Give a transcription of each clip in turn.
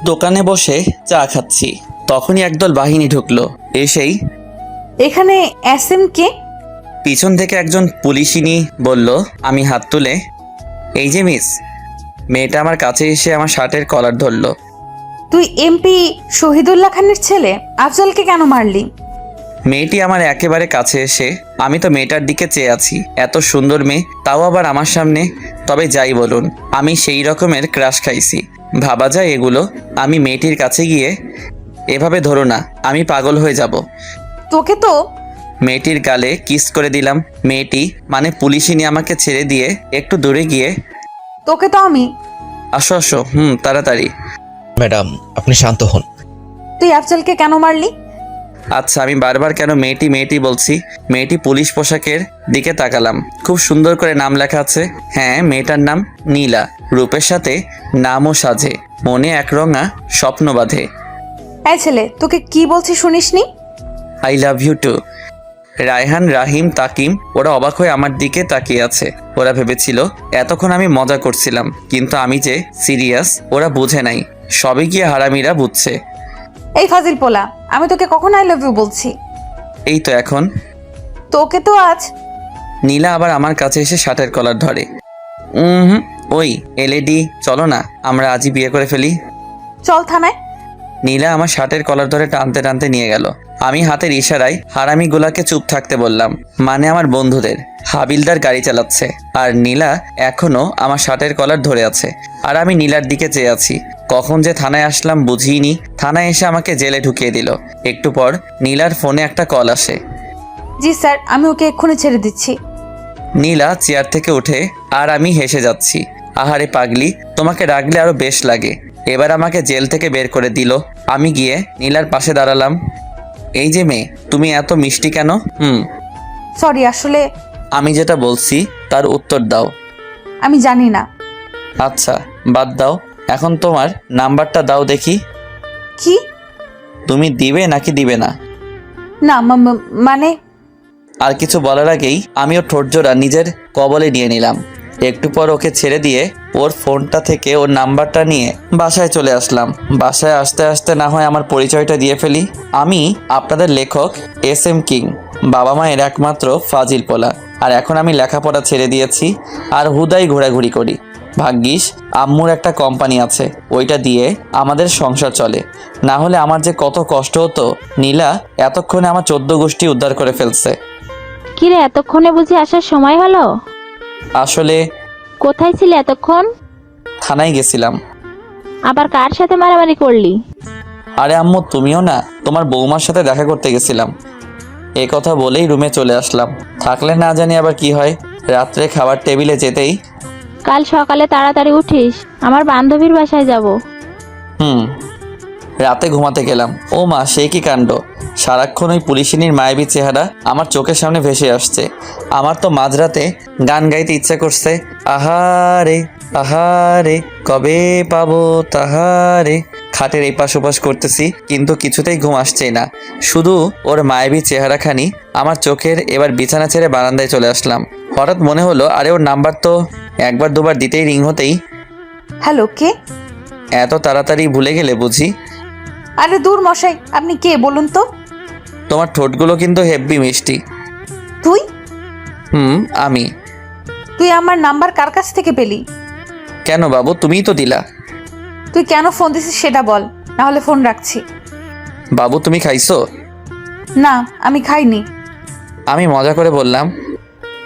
দোকানে বসে চা খাচ্ছি, তখনই একদল বাহিনী ঢুকলো। এসেই এখানে এসএম কে? পিছন থেকে একজন পুলিশিনী বলল। আমি হাত তুলে, এই যে মিস। মেয়েটা আমার কাছে এসে আমার শার্টের কলার ধরলো। তুই এমপি শহীদুল্লাহ খানের ছেলে, আফজলকে কেন মারলি? মেয়েটি আমার একেবারে কাছে এসে, আমি তো মেয়েটার দিকে চেয়ে আছি, এত সুন্দর মেয়ে, তাও আবার আমার সামনে। তবে যাই বলুন, আমি সেই রকমের ক্রাশ খাইছি, ভাবা যায় এগুলো। আমি মেয়েটির কাছে গিয়ে, এভাবে ধরো না, আমি পাগল হয়ে যাব। তোকে তো। মেয়েটির গালে কিস করে দিলাম। মেয়েটি মানে পুলিশিনী আমাকে ছেড়ে দিয়ে একটু দূরে গিয়ে, তোকে তো আমি। আসো আসো, তাড়াতাড়ি। ম্যাডাম, আপনি শান্ত হন। তুই আফজলকে কেন মারলি? আচ্ছা, আমি বারবার কেন মেয়েটি মেয়েটি বলছি? মেয়েটি পুলিশ পোশাকের দিকে তাকালাম, খুব সুন্দর করে নাম লেখা আছে। হ্যাঁ, মেয়েটার নাম নীলা। রূপের সাথে নামও সাজে, মনে একরঙা স্বপ্ন বাঁধে। এই ছেলে, তোকে কি বলছি শুনিসনি? I love you too. Raihan, Rahim, Takim ওরা অবাক হয়ে আমার দিকে তাকিয়ে আছে। ওরা ভেবেছিল এতক্ষণ আমি মজা করছিলাম, কিন্তু আমি যে সিরিয়াস ওরা বুঝে নাই। সবে গিয়ে হারামিরা বুঝছে। এই ফাজিল পোলা, আমি তোকে কখন আই লাভ ইউ বলছি? এই তো এখন। তোকে তো আজ। নীলা আবার আমার কাছে এসে শার্টের কলার ধরে। ওই এলএডি, চলো না আমরা আজই বিয়ে করে ফেলি। চল থানায়। নীলা আমার শার্টের কলার ধরে টানতে টানতে নিয়ে গেল। আমি হাতের ইশারায় হারামিগুলাকে চুপ থাকতে বললাম, মানে আমার বন্ধুদের। হাবিলদার গাড়ি চালাচ্ছে, আর নীলা এখনো আমার শার্টের কলার ধরে আছে, আর আমি নীলার দিকে চেয়ে আছি। কখন যে থানায় আসলাম বুঝিনি। থানায় এসে আমাকে জেলে ঢুকিয়ে দিল। একটু পর নীলার ফোনে একটা কল আসে। জি স্যার, আমি ওকে এক্ষুনি ছেড়ে দিচ্ছি। নীলা চেয়ার থেকে উঠে, আর আমি হেসে যাচ্ছি। আহারে পাগলি, তোমাকে রাখলে আরো বেশ লাগে। এবার আমাকে জেল থেকে বের করে দিল। আমি গিয়ে নীলার পাশে দাঁড়ালাম। এই যে মেয়ে, তুমি এত মিষ্টি কেন? সরি, আসলে আমি যেটা বলছি তার উত্তর দাও। আমি জানি না। আচ্ছা, বাদ দাও, এখন তোমার নাম্বারটা দাও দেখি। কি? তুমি দিবে নাকি দিবে না? না, মানে আর কিছু বলার আগেই আমিও ঠোঁটজোড়া নিজের কবলে নিয়ে নিলাম। একটু পর ওকে ছেড়ে দিয়ে ওর ফোনটা থেকে ওর নাম্বারটা নিয়ে বাসায় চলে আসলাম। বাসায় আসতে আসতে না হয় আমার পরিচয়টা দিয়ে ফেলি। আমি আপনাদের লেখক এসএম কিং, বাবা মায়ের একমাত্র ফাজিল পোলা। আর এখন আমি লেখাপড়া ছেড়ে দিয়েছি আর হুদাই ঘোরাঘুরি করি। ভাগ্যিস আম্মুর একটা কোম্পানি আছে, ওইটা দিয়ে আমাদের সংসার চলে। না হলে আমার যে কত কষ্ট হতো। নীলা এতক্ষণে আমার 14 গোষ্ঠী উদ্ধার করে ফেলছে। কিরে, এতক্ষণে বুঝি আসার সময় হলো? আসলে কোথায় ছিলে এতক্ষণ? থানায় গেছিলাম। আবার কার সাথে মারামারি করলি? আরে আম্মু, তুমিও না, তোমার বৌমার সাথে দেখা করতে গেছিলাম। এই কথা বলেই রুমে চলে আসলাম। থাকলে না জানি আবার কি হয়। রাত্রে খাবার টেবিলে যেতেই, কাল সকালে তাড়াতাড়ি উঠিস, আমার বান্ধবীর বাসায় যাব। রাতে ঘুমাতে গেলাম। ও মা, সে কি কাণ্ড! সারাক্ষণ ওই পুলিশিনীর মায়াবী চেহারা আমার চোখের সামনে ভেসে আসছে। আমার তো মাঝরাতে গান গাইতে ইচ্ছা করছে। আহারে আহারে, কবে পাবো তাহারে। খাটের এই পাশ ওপাশ করতেছি, কিন্তু কিছুতেই ঘুম আসছেই না। শুধু ওর মায়াবী চেহারাখানি আমার চোখের। এবার বিছানা ছেড়ে বারান্দায় চলে আসলাম। হঠাৎ মনে হলো, আরে ওর নাম্বার তো একবার দুবার দিতেই রিং হতেই। হ্যালো, কে? এত তাড়াতাড়ি ভুলে গেলে বুঝি? আরে দূর মশাই, আপনি কে বলুন তো? তোমার ঠোঁটগুলো কিন্তু হেব্বি মিষ্টি। তুই? আমি। তুই আমার নাম্বার কার কাছ থেকে পেলি? কেন বাবু, তুমিই তো দিলা। তুই কেন ফোন দিছিস সেটা বল, না হলে ফোন রাখছি। বাবু, তুমি খাইছো? না, আমি খাইনি। আমি মজা করে বললাম।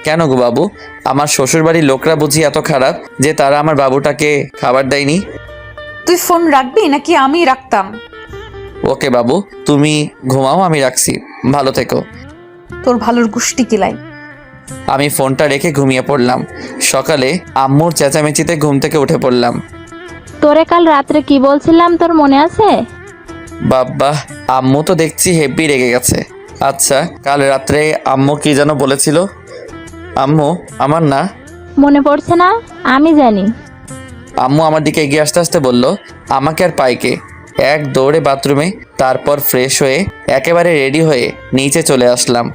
কেন গো বাবু, আমার শ্বশুরবাড়ির লোকরা বুঝি এত খারাপ যে তারা আমার বাবুটাকে খাবার দেয়নি? তুই ফোন রাখবি নাকি আমি রাখতাম? ওকে বাবু, তুমি ঘুমাও, আমি রাখছি। ভালো থেকো। তোর ভালোর গুষ্টি কিলাই। আমি ফোনটা রেখে ঘুমিয়ে পড়লাম। সকালে আম্মুর চেঁচামেচিতে ঘুম থেকে উঠে পড়লাম। তোরে কাল রাত্রে কি বলছিলাম, তোর মনে আছে? বাবা, আম্মু তো দেখছি হেব্বি রেগে গেছে। আচ্ছা, কাল রাত্রে আম্মু কি যেন বলেছিল? আম্মু আমার না মনে পড়ছে না? আমি জানি। আম্মু আমার দিকে এগিয়ে আসতে আসতে বলল, আমাকে আর পাইকে। এক দৌড়ে বাথরুমে, তারপর ফ্রেশ হয়ে একেবারে রেডি হয়ে নিচে চলে আসলাম।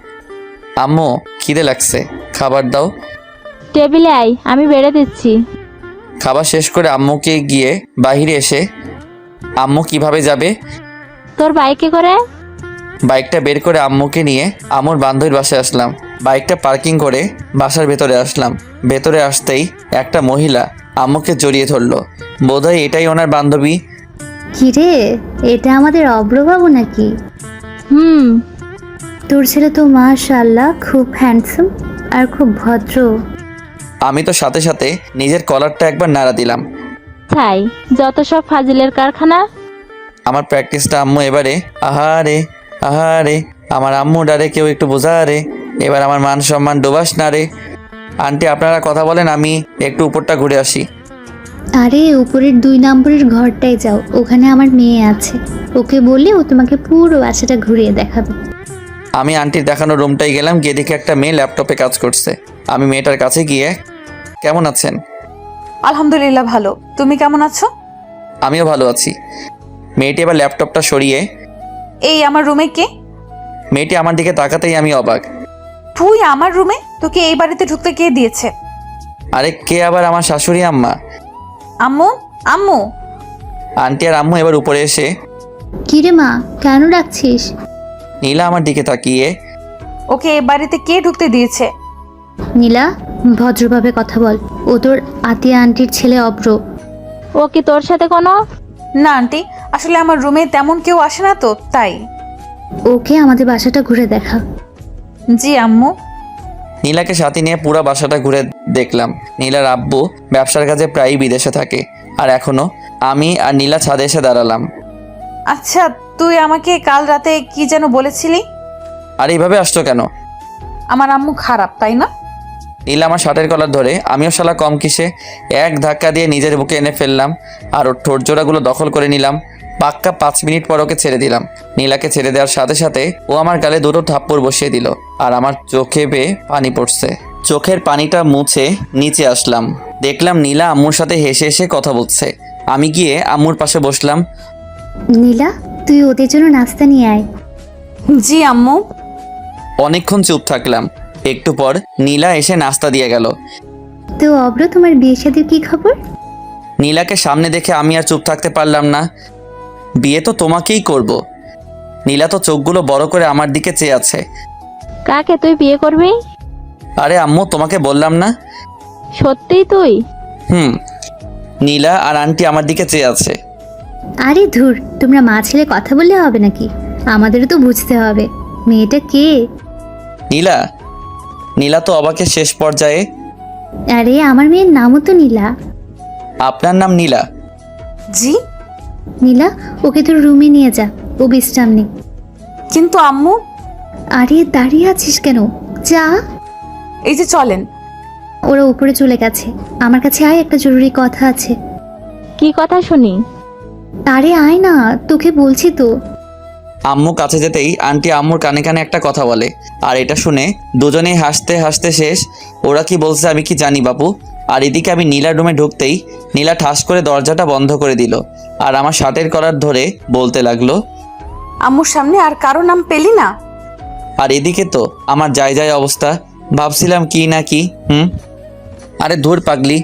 আম্মু, খিদে লাগছে, খাবার দাও। টেবিলে আয়, আমি বেড়ে দিচ্ছি। খাবার শেষ করে আম্মুকে গিয়ে বাহিরে এসে, আম্মু কিভাবে যাবে? তোর বাইকে করে। বাইকটা বের করে আম্মুকে নিয়ে আম্মুর বান্ধবীর বাসায় আসলাম। বাইকটা পার্কিং করে বাসার ভেতরে আসলাম। ভেতরে আসতেই একটা মহিলা আম্মুকে জড়িয়ে ধরলো। বোধহয় এটাই ওনার বান্ধবী। কিরে, এটা আমাদের অব্রবাবু নাকি? হুম। তোর ছেলে তো মাশাআল্লাহ খুব হ্যান্ডসাম আর খুব ভদ্র। আমি তো সাথে সাথে নিজের কলারটা একবার নাড়া দিলাম। তাই যত সব ফাজিলের কারখানা। আমার প্র্যাকটিসটা আম্মু এবারে। আহারে আহারে, আমার আম্মু ডারে কেউ একটু বোঝা রে। এবার আমার মান সম্মান ডোবাস না রে। আন্টি আপনারা কথা বলেন, আমি একটু উপরটা ঘুরে আসি। আরে উপরের 2 নম্বরের ঘরটায় যাও, ওখানে আমার মেয়ে আছে, ওকে বললে ও তোমাকে পুরো বাসাটা ঘুরিয়ে দেখাবে। আমি আন্টির দেখানো রুমটাই গেলাম, গিয়ে দেখি একটা মেয়ে ল্যাপটপে কাজ করছে। আমি মেয়েটার কাছে গিয়ে, কেমন আছেন? আলহামদুলিল্লাহ ভালো, তুমি কেমন আছো? আমিও ভালো আছি। মেয়েটি এবার ল্যাপটপটা সরিয়ে, এই আমার রুমে কে? মেয়েটি আমার দিকে তাকাতেই আমি অবাক। তুই আমার রুমে? তোকে এই বাড়িতে ঢুকতে কে দিয়েছে? আরে কে আবার? আমার শাশুড়ি আম্মা। আম্মু? আম্মু? আন্টি আর আম্মু এবার উপরে এসে, কিরে মা, কেন ডাকছিস? নীলা আমার দিকে তাকিয়ে, ওকে এই বাড়িতে কে ঢুকতে দিয়েছে? নীলা, ভদ্রভাবে কথা বল, ও তোর আতিয়া আন্টির ছেলে অব্র। ও কি তোর সাথে কোনো? না আন্টি, আসলে আমার রুমে তেমন কেউ আসে না তো তাই। ওকে আমাদের বাসাটা ঘুরে দেখা। জি আম্মু। নীলাকে সাথে নিয়ে পুরো বাসাটা ঘুরে দেখলাম। নীলার আব্বু ব্যবসার কাজে প্রায়ই বিদেশে থাকে, আর এখনো আমি আর নীলা ছাদে এসে দাঁড়ালাম। আচ্ছা, তুই আমাকে কাল রাতে কি যেন বলেছিলি? আর এইভাবে আসছো কেন? আমার আম্মু খারাপ, তাই না? নীলা আমার শার্টের কলার ধরে, আমিও শালা কম কিসে, এক ধাক্কা দিয়ে নিজের বুকে এনে ফেললাম আর ওর ঠোঁট জোড়াগুলো দখল করে নিলাম। পাক্কা 5 মিনিট পর ওকে ছেড়ে দিলাম। নীলাকে ছেড়ে দেওয়ার সাথে সাথে ও আমার গালে 2টো থাপ্পড় বসিয়ে দিল, আর আমার চোখে বেয়ে পানি পড়ছে। চোখের পানিটা মুছে নিচে আসলাম, দেখলাম নীলা আম্মুর সাথে হেসে হেসে কথা বলছে। আমি গিয়ে আম্মুর পাশে বসলাম। নীলা, তুই ওদের জন্য নাস্তা নিয়ে আয়। জি আম্মু। অনেকক্ষণ চুপ থাকলাম। একটু পর নীলা এসে নাস্তা দিয়ে গেল। তো অব্র, তোমার বিয়ে শাদীর কি খবর? নীলাকে সামনে দেখে আমি আর চুপ থাকতে পারলাম না। বিয়ে তো তোমাকেই করব। নীলা তো চোখগুলো বড় করে আমার দিকে চেয়ে আছে। কাকে তুই বিয়ে করবি? আরে আম্মু, তোমাকে বললাম না? সত্যিই তুই? হুম। নীলা আর আন্টি আমার দিকে চেয়ে আছে। আরে ধুর, তোমরা মা ছেলে কথা বললে হবে নাকি? আমাদেরও তো বুঝতে হবে মেয়েটা কে। নীলা? নীলা তো অবাকের শেষ পর্যায়ে। আরে আমার মেয়ের নামও তো নীলা। আপনার নাম নীলা? জি। নীলা, ওকে তোর রুমে নিয়ে যা, ও বিশ্রাম নে। কিন্তু আম্মু। আরে দাঁড়িয়ে আছিস কেন? যা। এই যে চলেন। ওরা উপরে চলে গেছে, আমার কাছে আয়, একটা জরুরি কথা আছে। কি কথা শুনি? আরে আয় না, তোকে বলছি তো। আম্মু কাছে যেতেই আন্টি আম্মুর কানে কানে একটা কথা বলে, আর এটা শুনে দুজনেই হাসতে হাসতে শেষ। ওরা কি বলছে আমি কি জানি বাপু। আর এদিকে আমি নীলার রুমে ঢুকতেই নীলা ঠাস করে দরজাটা বন্ধ করে দিল, আর আমার শার্টের কলার ধরে বলতে লাগলো, আম্মুর সামনে আর কারো নাম পেলি না? আর এদিকে তো আমার যায় যায় অবস্থা। ভাবছিলাম কি না কি। আরে ধুর পাগলি,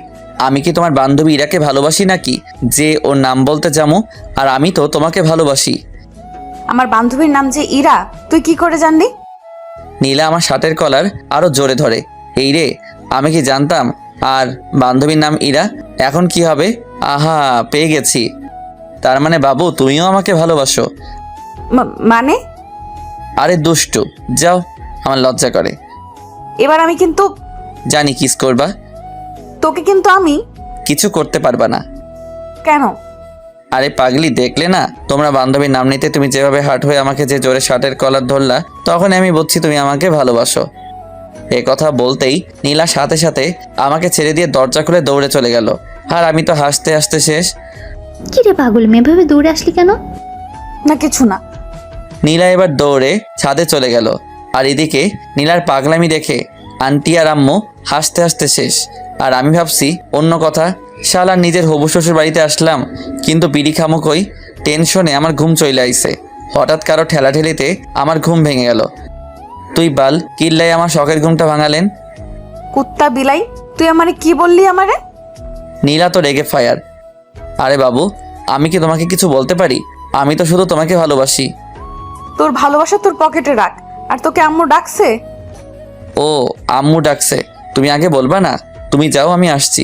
আমি কি তোমার বান্ধবী ইরাকে ভালোবাসি নাকি যে ওর নাম বলতে যাবো? আর আমি তো তোমাকে ভালোবাসি। আমার বান্ধবীর নাম যে ইরা, তুই কি করে জানলি? নীলা আমার শার্টের কলার আরো জোরে ধরে। এই রে, আমি কি জানতাম? আর বান্ধবীর নাম ইরা, এখন কি হবে? আহা, পেয়ে গেছি। তার মানে বাবু তুমিও আমাকে ভালোবাসো? মানে? আরে দুষ্টু, যাও, আমার লজ্জা করে। এবার আমি কিন্তু। জানি কিস করবা। তোকে কিন্তু আমি। কিছু করতে পারবা না। কেন? আরে পাগলি, দেখলে না তোমরা বান্ধবীর নাম নিতে তুমি যেভাবে হার্ট হয়ে আমাকে যে জোরে শার্টের কলার ধরলা, তখন আমি বুঝছি তুমি আমাকে ভালোবাসো। এ কথা বলতেই নীলা সাথে সাথে আমাকে ছেড়ে দিয়ে দরজা খুলে দৌড়ে চলে গেল, আর আমি তো হাসতে হাসতে শেষ। কি রে পাগল, মেয়েভাবে দৌড়ে আসলি কেন? না কিছু না। নীলা এবার দৌড়ে ছাদে চলে গেল, আর এদিকে নীলার পাগলামি দেখে আন্টি আর আম্মু হাসতে হাসতে শেষ। আর আমি ভাবছি অন্য কথা, শালা নিজের হবু শ্বশুর বাড়িতে আসলাম, কিন্তু বিড়ি খামুকই টেনশনে আমার ঘুম চলে আইছে। হঠাৎ কারো ঠেলাঠেলিতে আমার ঘুম ভেঙে গেল। তুই বাল কিল্লাই আমার শখের ঘুমটা ভাঙালেন। কুত্তা বিলাই, তুই আমারে কি বললি আমারে? নীলা তো রেগে ফায়ার। আরে বাবু, আমি কি তোমাকে কিছু বলতে পারি? আমি তো শুধু তোমাকে ভালোবাসি। তোর ভালোবাসা তোর পকেটে রাখ। আর তোকে আম্মু ডাকছে? ও, আম্মু ডাকছে? তুমি আগে বলবা না? তুমি যাও, আমি আসছি।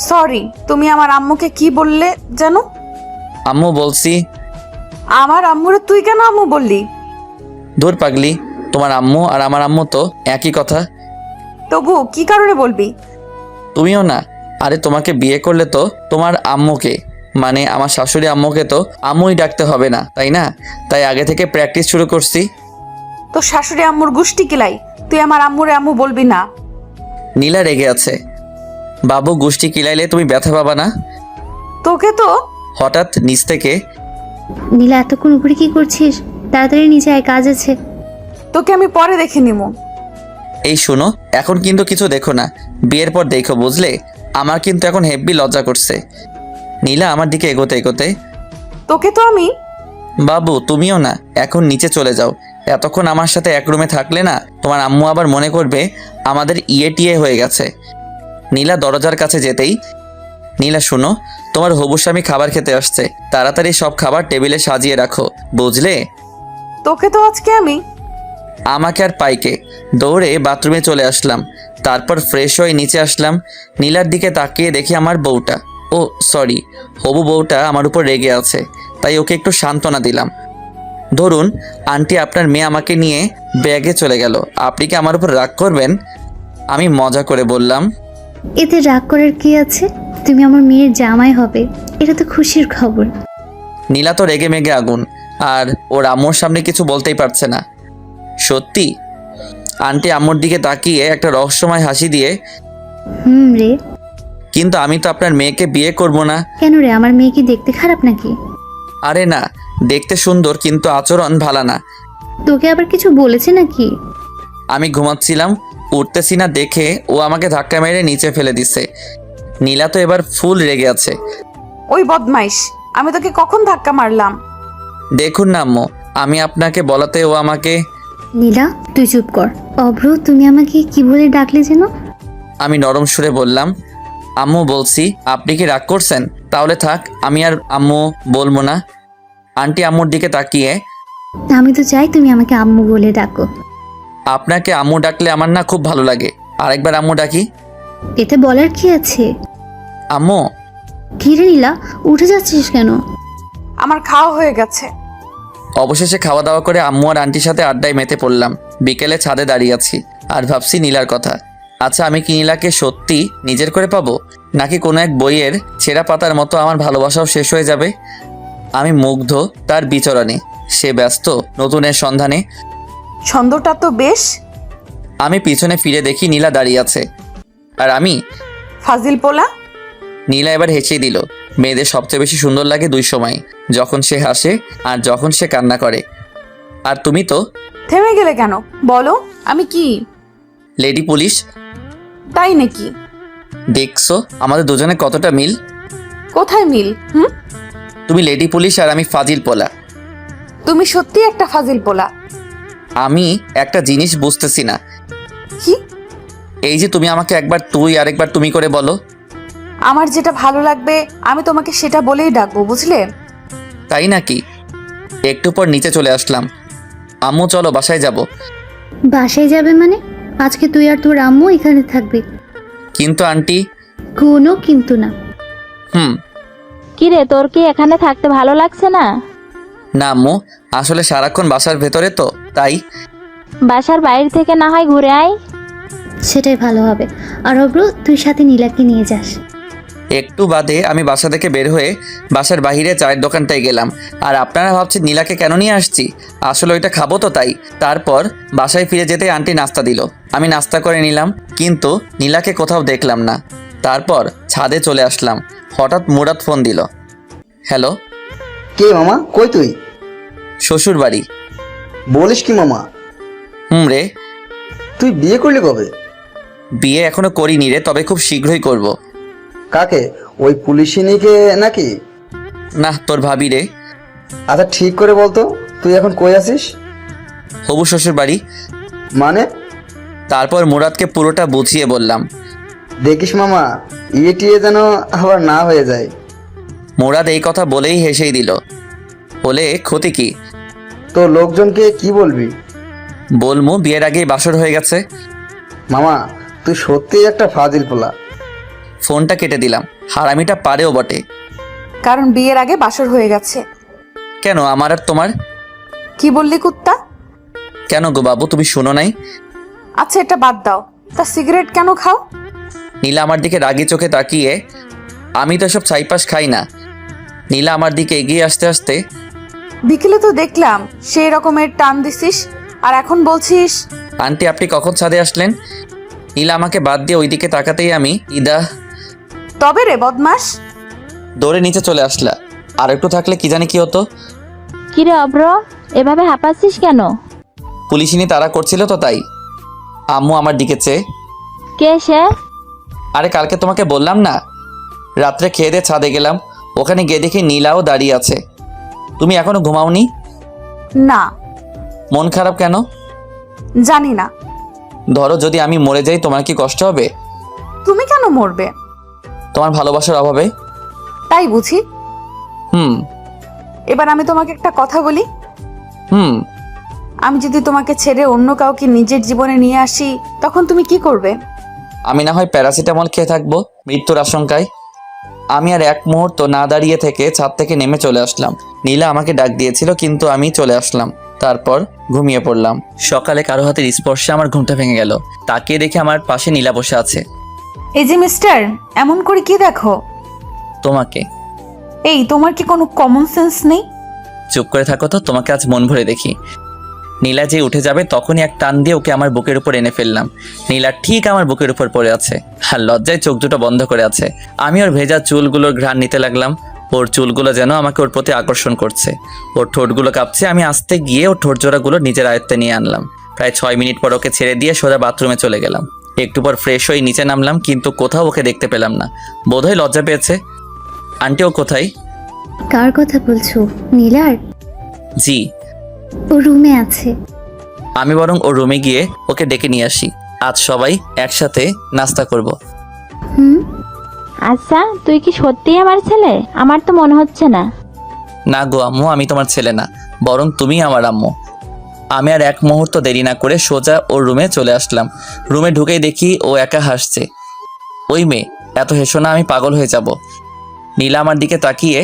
সরি, তুমি আমার আম্মুকে কি বললে জানো? আম্মু বলছি। আমার আম্মুরে তুই কেন আম্মু বললি? দূর পাগলি, তোমার আম্মু আর আমার আম্মু তো একই কথা। তবু কি কারণে বলবি? তুমিও না। আরে তোমাকে বিয়ে করলে তো তোমার আম্মুকে, মানে আমার শাশুড়ি আম্মুকে তো আম্মুই ডাকতে হবে না, তাই না? তাই আগে থেকে প্র্যাকটিস শুরু করছি। তোর শাশুড়ি আম্মুর গুষ্টি কিলাই, তুই আমার আম্মুরে আম্মু বলবি না। নীলা রেগে আছে। বাবু গোষ্ঠী কিলাইলে তুমি ব্যথা পাবা না? তোকে তো। হঠাৎ নিচ থেকে নীলা, এতক্ষণ উপরে কি করছিস? তাড়াতাড়ি নিচে আয়, কাজ আছে। তোকে আমি পরে দেখে নিবো। এই শোনো, এখন কিন্তু কিছু দেখো না, বিয়ের পর দেখো, বুঝলে? আমার কিন্তু এখন হেব্বি লজ্জা করছে। নীলা আমার দিকে এগোতে এগোতে, তোকে তো আমি। বাবু তুমিও না, এখন নিচে চলে যাও। এতক্ষণ আমার সাথে এক রুমে থাকলে না, তোমার আম্মু আবার মনে করবে আমাদের টিয়ে হয়ে গেছে। নীলা দরজার কাছে যেতেই, নীলা শোনো, তোমার হবু স্বামী খাবার খেতে আসছে, তাড়াতাড়ি সব খাবার টেবিলে সাজিয়ে রাখো, বুঝলে? তোকে তো আজকে আমি। আমাকে আর পাইকে দৌড়ে বাথরুমে চলে আসলাম। তারপর ফ্রেশ হয়ে নিচে আসলাম। নীলার দিকে তাকিয়ে দেখি আমার বউটা, ও সরি, হবু বউটা আমার উপর রেগে আছে, তাই ওকে একটু সান্ত্বনা দিলাম। ধরুন আন্টি, আপনার মেয়ে আমাকে নিয়ে ব্যাগে চলে গেল, আপনি কি আমার উপর রাগ করবেন? আমি মজা করে বললাম। এতে রাগ করার কি আছে? তুমি আমার মেয়ের জামাই হবে, এটা তো খুশির খবর। নীলা তো রেগে মেগে আগুন, আর ওর আম্মুর সামনে কিছু বলতেই পারছে না। সত্যি? আন্টি আম্মুর দিকে তাকিয়ে একটা রহস্যময় হাসি দিয়ে, রে। কিন্তু আমি তো আপনার মেয়েকে বিয়ে করব না। কেন রে, আমার মেয়ে কি দেখতে খারাপ নাকি? আরে না, দেখতে সুন্দর, কিন্তু আচরণ ভালো না। তোকে আবার কিছু বলেছে নাকি? আমি ঘুমাচ্ছিলাম, উঠতেছি না দেখে ও আমাকে ধাক্কা মেরে নিচে ফেলে দিছে। নীলা তো এবার ফুল রেগে আছে। ওই বদমাইশ, আমি তোকে কখন ধাক্কা মারলাম? দেখুন না আম্মু, আমি আপনাকে বলাতে ও আমাকে। নীলা, তুই চুপ কর। অভ্র, তুমি আমাকে কি বলে ডাকলে যেন? আমি নরম সুরে বললাম, আম্মু বলছি। আপনি কি রাগ করছেন? তাহলে থাক, আমি আর আম্মু বলবো না। আন্টি আম্মুর দিকে তাকিয়ে, আমি তো চাই তুমি আমাকে আম্মু বলে ডাকো। আপনাকে আম্মু ডাকলে আমার না খুব ভালো লাগে, আরেকবার আম্মু ডাকি। এতে বলার কি আছে? আম্মু। কি রে নীলা, উঠে যাচ্ছিস কেন? আমার খাওয়া হয়ে গেছে। অবশেষে খাওয়া দাওয়া করে আম্মু আর আন্টির সাথে আড্ডায় মেতে পড়লাম। বিকেলে ছাদে দাঁড়িয়ে আছি আর ভাবছি নীলার কথা। আচ্ছা, আমি কি নীলাকে সত্যি নিজের করে পাবো, নাকি কোনো এক বইয়ের ছেঁড়া পাতার মতো আমার ভালোবাসাও শেষ হয়ে যাবে? আমি মুগ্ধ তার বিচরণে, সে ব্যস্ত নতুনের সন্ধানে। ছন্দটা তো বেশ। আমি পিছনে ফিরে দেখি নীলা দাঁড়িয়ে আছে, আর আমি। ফাজিল পোলা। নীলা এবার হেসেই দিল। মেয়েদের সবচেয়ে বেশি সুন্দর লাগে দুই সময়, যখন সে হাসে আর যখন সে কান্না করে। আর তুমি তো। থেমে গেলে কেন, বলো আমি কি? Lady police. তাই নাকি? দেখছো আমাদের দুজনে কতটা মিল? কোথায় মিল? তুমি লেডি পুলিশ আর আমি ফাজিল পোলা। তুমি সত্যি একটা ফাজিল পোলা। আমি একটা জিনিস বুঝতেছি না। কি? এই যে তুমি আমাকে একবার তুই আর একবার তুমি করে বলো। আমার যেটা ভালো লাগবে আমি তোমাকে সেটা বলেই ডাকবো, বুঝলে? তাই নাকি? একটু পর নিচে চলে আসলাম। আম্মু চলো বাসায় যাব। বাসায় যাবে মানে? আজকে তুই আর তোর আম্মু এখানে থাকবে। কিন্তু আন্টি। কোনো কিন্তু না। কি রে, তোর কি এখানে থাকতে ভালো লাগছে না? না আম্মু, আসলে সারাক্ষণ বাসার ভেতরে তো, তাই। বাসার বাইরে থেকে না হয় ঘুরে আয়। সেটাই ভালো হবে। আর অভ্র, তুই সাথে নীলাকে নিয়ে যাস। একটু বাদে আমি বাসা থেকে বের হয়ে বাসার বাইরে চায়ের দোকানটায় গেলাম। আর আপনারা ভাবছেন নীলাকে কেন নিয়ে আসছি? আসলে ওইটা খাবো তো, তাই। তারপর বাসায় ফিরে যেতে আন্টি নাস্তা দিল, আমি নাস্তা করে নিলাম, কিন্তু নীলাকে কোথাও দেখলাম না। তারপর ছাদে চলে আসলাম, হঠাৎ মুরাদ ফোন দিল। হ্যালো। কে মামা, কই তুই? শ্বশুর বাড়ি। বলিস কি মামা? রে। তুই বিয়ে করলি কবে? বিয়ে এখনো করিনি রে, তবে খুব শীঘ্রই করব। কাকে, ওই পুলিশিনীকে নাকি? না, তোর ভাবি রে। আচ্ছা ঠিক করে বলতো, তুই এখন কই আছিস? হবু শ্বশুর বাড়ি। মানে? তারপর মুরাদকে পুরোটা বুঝিয়ে বললাম। দেখিস মামা, টিয়ে যেন আবার না হয়ে যায়। মুরাদ এই কথা বলেই হেসেই দিল, বলে ক্ষতি কি? তো লোকজনকে কি বলবি? বলমু বিয়ের আগেই বাসর হয়ে গেছে। মামা, তুই সত্যিই একটা ফাজিল পোলা। ফোনটা কেটে দিলাম। হারামিটা পারেও বটে। কারণ বিয়ের আগে বাসর হয়ে গেছে। কেন আমার আর তোমার? কি বললি কুত্তা? কেন গো বাবু, তুমি শুনো নাই? আচ্ছা এটা বাদ দাও, তা সিগারেট কেন খাও? নীলা আমার দিকে রাগি চোখে তাকিয়ে, আমি তো সব ছাইপাস খাই না। নীলা আমার দিকে এগিয়ে আসতে আসতে, বিকেলে তো দেখলাম সেই রকমের টান দিছিস, আর এখন বলছিস। আন্টি আপনি কখন ছাদে আসলেন? নীলা আমাকে বাদ দিয়ে ওইদিকে তাকাতেই আমি তবে রে বদমাস। দৌড়ে নিচে চলে আসলা। আর একটু থাকলে কি জানি কি হতো। কিরে অব্র, এভাবে হাঁপাচ্ছিস কেন? পুলিশিনি তারা করছিল তো তাই। আম্মু আমার দিকে চেয়ে, কে সে? আরে কালকে তোমাকে বললাম না, রাত্রে খেয়ে দিয়ে ছাদে গেলাম, ওখানে গিয়ে দেখি নীলাও দাঁড়িয়ে আছে। তুমি এখনো ঘুমাওনি? না। মন খারাপ কেন? জানি না। ধরো যদি আমি মরে যাই তোমার কি কষ্ট হবে? তুমি কেন মরবে? তোমার ভালোবাসার অভাবে। তাই বুঝি। হুম এবার আমি তোমাকে একটা কথা বলি। হুম আমি যদি তোমাকে ছেড়ে অন্য কাউকে নিজের জীবনে নিয়ে আসি, তখন তুমি কি করবে? আমি না হয় প্যারাসিটামল খেয়ে থাকবো মৃত্যুর আশঙ্কায়। আমি আর এক মুহূর্ত না দাঁড়িয়ে থেকে ছাদ থেকে নেমে চলে আসলাম। নীলা আমাকে ডাক দিয়েছিল কিন্তু আমি চলে আসলাম। তারপর ঘুমিয়ে পড়লাম। সকালে কারো হাতের স্পর্শে আমার ঘুমটা ভেঙে গেল। তাকিয়ে দেখে আমার পাশে নীলা বসে আছে। এই যে মিস্টার, এমন করে কি দেখো? তোমাকে। এই তোমার কি কোনো কমন সেন্স নেই? চুপ করে থাকো তো, তোমাকে আজ মন ভরে দেখি। নীলা যে উঠে যাবে তখনই এক টান দিয়ে ওকে আমার বুকের উপর এনে ফেললাম। নীলা ঠিক আমার বুকের উপর পড়ে আছে, আর লজ্জায় চোখ দুটো বন্ধ করে আছে। আমি ওর ভেজা চুলগুলোর ঘ্রাণ নিতে লাগলাম। ওর চুলগুলো যেন আমাকে ওর প্রতি আকর্ষণ করছে। ওর ঠোঁটগুলো কাঁপছে। আমি আস্তে গিয়ে ওর ঠোঁট জোড়াগুলো নিজের আয়ত্তে নিয়ে আনলাম। প্রায় 6 মিনিট পর ওকে ছেড়ে দিয়ে সোজা বাথরুমে চলে গেলাম। একটু পর ফ্রেশ হয়ে নিচে নামলাম, কিন্তু কোথাও ওকে দেখতে পেলাম না। বোধহয় লজ্জা পেয়েছে। আন্টি ও কোথায়? কার কথা বলছো? নীলার? জি। ও রুমে আছে। আমি বরং ওর রুমে গিয়ে ওকে ডেকে নিয়ে আসি। আজ সবাই একসাথে নাস্তা করব। হুম। আচ্ছা তুই কি সত্যিই আমার ছেলে? আমার তো মনে হচ্ছে না। না গো আম্মু, আমি তোমার ছেলে না, বরং তুমি আমার আম্মু। আমি আর এক মুহূর্ত দেরি না করে সোজা ওর রুমে চলে আসলাম। রুমে ঢুকেই দেখি ও একা হাসছে। ওই মেয়ে, এত হেসো না, আমি পাগল হয়ে যাব। নীলা আমার দিকে তাকিয়ে,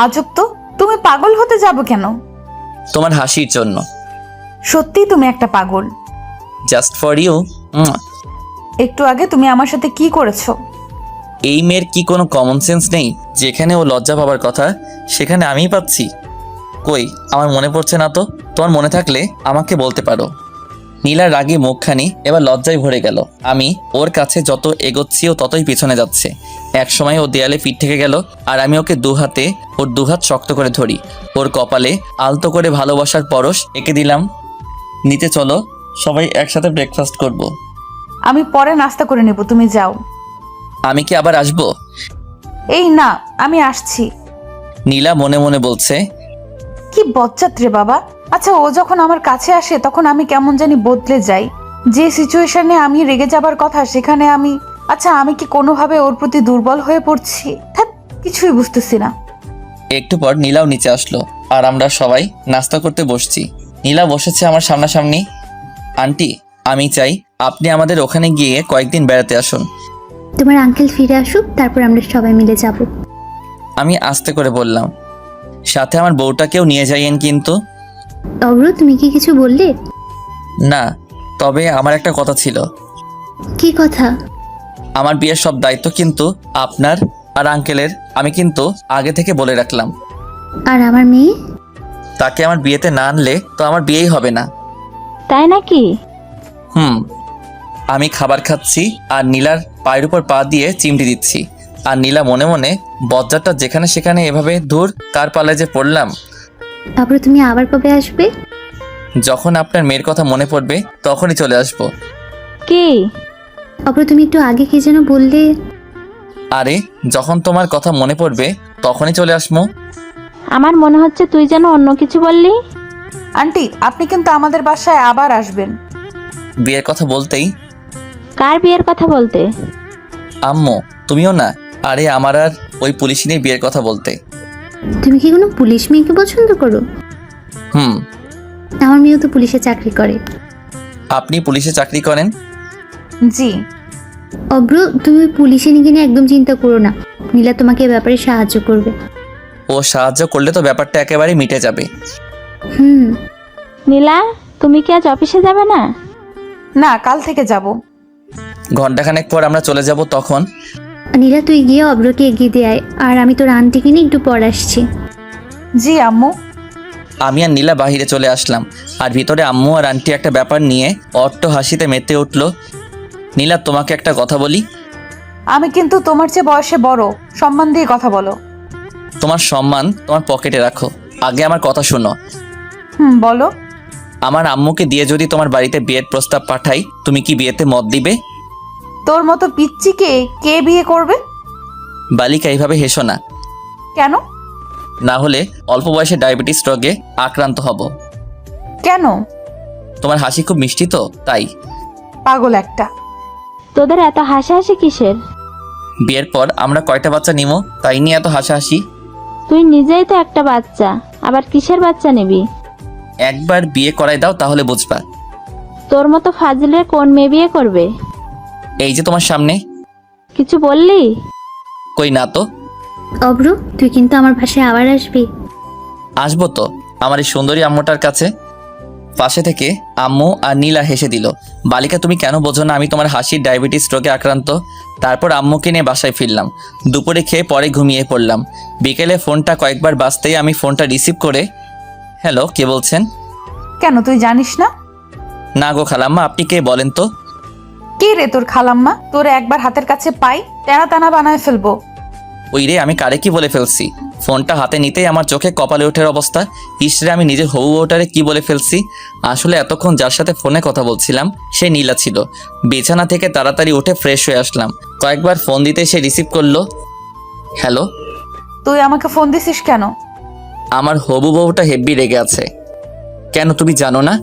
আজব তো, তুমি পাগল হতে যাবো কেন? তোমার হাসির জন্য। সত্যিই তুমি একটা পাগল। Just for you. একটু আগে তুমি আমার সাথে কি করেছো? এই মেয়ের কি কোনো কমন সেন্স নেই? যেখানে ও লজ্জা পাবার কথা সেখানে আমিই পাচ্ছি। কই, আমার মনে পড়ছে না তো। তোমার মনে থাকলে আমাকে বলতে পারো। নীলার রাগী মুখখানি এবার লজ্জায় ভরে গেল। আমি ওর কাছে যত এগোচ্ছি ও ততই পিছনে যাচ্ছে। এক সময় ও দেয়ালে পিঠ থেকে গেল, আর আমি ওকে ওর দুহাত শক্ত করে ধরি। ওর কপালে আলতো করে ভালোবাসার পরশ এঁকে দিলাম। নিতে চলো, সবাই একসাথে ব্রেকফাস্ট করব। আমি পরে নাস্তা করে নেব, তুমি যাও। আমি কি আবার আসবো? এই না, আমি আসছি। নীলা মনে মনে বলছে, কি বজ্জাত রে বাবা। আচ্ছা ও যখন আমার কাছে আসে তখন আমি কেমন জানি বদলে যাই। যে সিচুয়েশনে আমি রেগে যাবার কথা সেখানে আমি কি কোনোভাবে ওর প্রতি দুর্বল হয়ে পড়ছি? ধ্যাৎ, কিছুই বুঝতেছি না। একটু পর নীলাও নিচে আসলো, আর আমরা সবাই নাস্তা করতে বসছি। নীলা বসেছে আমার সামনাসামনি। আন্টি, আমি চাই আপনি আমাদের ওখানে গিয়ে কয়েকদিন বেড়াতে আসুন। তোমার আঙ্কেল ফিরে আসুক, তারপর আমরা সবাই মিলে যাব। আমি আস্তে করে বললাম, সাথে আমার বউটাকেও নিয়ে যাইয়েন কিন্তু। অব্র, তুমি কি কিছু বললে? না, তবে আমার একটা কথা ছিল। কি কথা? আমার বিয়ের সব দায়িত্ব কিন্তু আপনার আর আঙ্কেলের। আমি কিন্তু আগে থেকে বলে রাখলাম। আর আমার মেয়ে? তাকে আমার বিয়েতে না আনলে তো আমার বিয়েই হবে না। তাই নাকি? আমি খাবার খাচ্ছি আর নীলার পায়ের উপর পা দিয়ে চিমটি দিচ্ছি। আর নীলা মনে মনে, বজ্জারটা যেখানে সেখানে এভাবে দূর, কার পালে যে পড়লাম। অব্র, তুমি আবার কবে আসবে? যখন আপনার মেয়ের কথা মনে পড়বে তখনই চলে আসবো। কি? অব্র, তুমি একটু আগে কি যেন বললে? আরে যখন তোমার কথা মনে পড়বে তখনই চলে আসবো। আমার মনে হচ্ছে তুই যেন অন্য কিছু বললি। আন্টি, আপনি কিন্তু আমাদের বাসায় আবার আসবেন। বিয়ের কথা বলতেই কার বিয়ের কথা বলতে? আম্মু, তুমিও না? আরে আমার আর ওই পুলিশ নিয়ে বিয়ের কথা বলতে। তুমি কি কোনো পুলিশ মেয়েকে পছন্দ করো? হুম। আমার মেয়েও তো পুলিশে চাকরি করে। আপনি পুলিশে চাকরি করেন? জি। অব্র, তুমি ওই পুলিশে নিয়ে একদম চিন্তা করো না। নীলা তোমাকে এ ব্যাপারে সাহায্য করবে। ও সাহায্য করলে তো ব্যাপারটা একেবারে মিটে যাবে। হুম। নীলা, তুমি কি আজ অফিসে যাবে না? না, কাল থেকে যাব। ঘন্টাখানেক পর আমরা চলে যাব, তখন। নীলা, তুই গিয়ে অব্রকে এগিয়ে দিয়ে আয়, আর আমি তোর আন্টিকে নিয়ে একটু পর আসছি। জি আম্মু। আমি আর নীলা বাহিরে চলে আসলাম, আর ভিতরে আম্মু আর আন্টি একটা ব্যাপার নিয়ে অট্ট হাসিতে মেতে উঠলো। নীলা, তোমাকে একটা কথা বলি। আমি কিন্তু তোমার চেয়ে বয়সে বড়, সম্মান দিয়ে কথা বলো। তোমার সম্মান তোমার পকেটে রাখো, আগে আমার কথা শোনো। বলো। আমার আম্মুকে দিয়ে যদি তোমার বাড়িতে বিয়ের প্রস্তাব পাঠাই, তুমি কি বিয়েতে মত দিবে? তোর মতো পিচ্চিকে কে বিয়ে করবে? বালিকা, এইভাবে হেসো না, কেন? না হলে অল্প বয়সে ডায়াবেটিস রোগে আক্রান্ত হব। কেন? তোমার হাসি খুব মিষ্টি তো, তাই। পাগল একটা। তোদের এত হাসাহাসি কিসের? বিয়ের পর আমরা কয়টা বাচ্চা নিব, তাই নিয়ে এত হাসাহাসি। তুই নিজেই তো একটা বাচ্চা, আবার কিসের বাচ্চা নিবি? একবার বিয়ে করাই দাও, তাহলে বুঝবা। তোর মতো ফাজিলের কোন মেয়ে বিয়ে করবে? এই যে তোমার সামনে। কিছু বললি? কই না তো। অব্র, তুই কিন্তু আমার বাসায় আবার আসবি। আসবো তো, আমার এই সুন্দরী আম্মুটার কাছে। পাশে থেকে আম্মু আর নীলা হেসে দিল। বালিকা, তুমি কেন বোঝো না আমি তোমার হাসির ডায়াবেটিস রোগে আক্রান্ত। তারপর আম্মুকে নিয়ে বাসায় ফিরলাম। দুপুরে খেয়ে পরে ঘুমিয়ে পড়লাম। বিকেলে ফোনটা কয়েকবার বাজতেই আমি ফোনটা রিসিভ করে, হ্যালো, কে বলছেন? কেন, তুই জানিস না? না গো খালাম্মা, আপনি কে বলেন তো? কে রে তোর খালাম্মা? তোর একবার হাতের কাছে পাই, টানা টানা বানায় ফেলবো। ওই রে, আমি কারে কি বলে ফেলছি? ফোনটা হাতে নিতেই আমার চোখে কপালে ওঠার অবস্থা। ইসরে, আমি নিজের হবু বউটারে কি বলে ফেলছি। আসলে এতক্ষণ যার সাথে ফোনে কথা বলছিলাম সে নীলা ছিল। বিছানা থেকে তাড়াতাড়ি উঠে ফ্রেশ হয়ে আসলাম। কয়েকবার ফোন দিতে সে রিসিভ করলো। হ্যালো। তুই আমাকে ফোন দিছিস কেন? আমার হবু বউটা হেব্বি রেগে আছে। কেন, তুমি জানো না?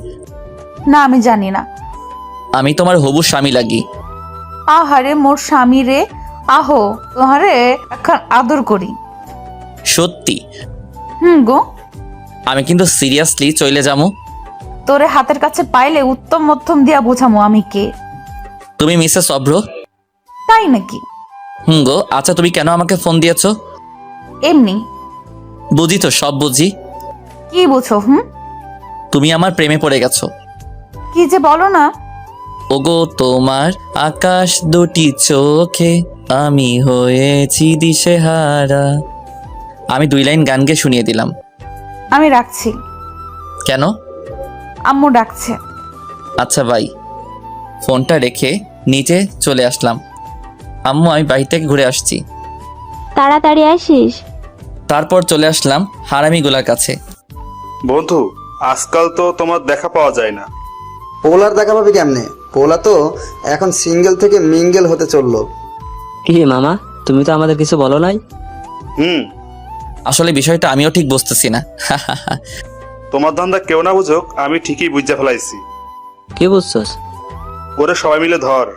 না, আমি জানি না। আমি তোমার হবু স্বামী লাগি। আহারে মোর স্বামী রে, আহো তোহারে এখন আদর করি। সত্যি? গো। আমি কিন্তু সিরিয়াসলি চলে যাবো। তোরে হাতের কাছে পাইলে উত্তম মধ্যম দিয়া বোঝামো আমি কে। তুমি মিসেস অভ্র? তাই নাকি? গো, আচ্ছা তুমি কেন আমাকে ফোন দিয়েছো? এমনি। বুঝি তো, সব বুঝি। কি বুঝো? তুমি আমার প্রেমে পড়ে গেছো। কি যে বলো না। ওগো তোমার আকাশ দুটি চোখে আমি হয়েছি দিশেহারা। আমি 2 লাইন গান গেয়ে শুনিয়ে দিলাম। আমি রাখছি। কেন? আম্মু ডাকছে। আচ্ছা বাই। ফোনটা রেখে নিচে চলে আসলাম। আম্মু, আমি বাড়ি থেকে ঘুরে আসছি। তাড়াতাড়ি আসিস। তারপর চলে আসলাম হারামিগুলার কাছে। বন্ধু, আজকাল তো তোমার দেখা পাওয়া যায় না। পোলার দেখা পাবি কেমনে? পোলা তো এখন সিঙ্গেল থেকে মিঙ্গেল হতে চললো। কি রে মামা, তুমি তো আমাদের কিছু বলো নাই। হুম। আসলে বিষয়টা আমিও ঠিক বুঝতেছি না। তোমার ধান্দা কেউ না বুঝুক, আমি ঠিকই বুঝে ফেলাইছি। কি বুঝছস? ওরে সবাই মিলে ধর।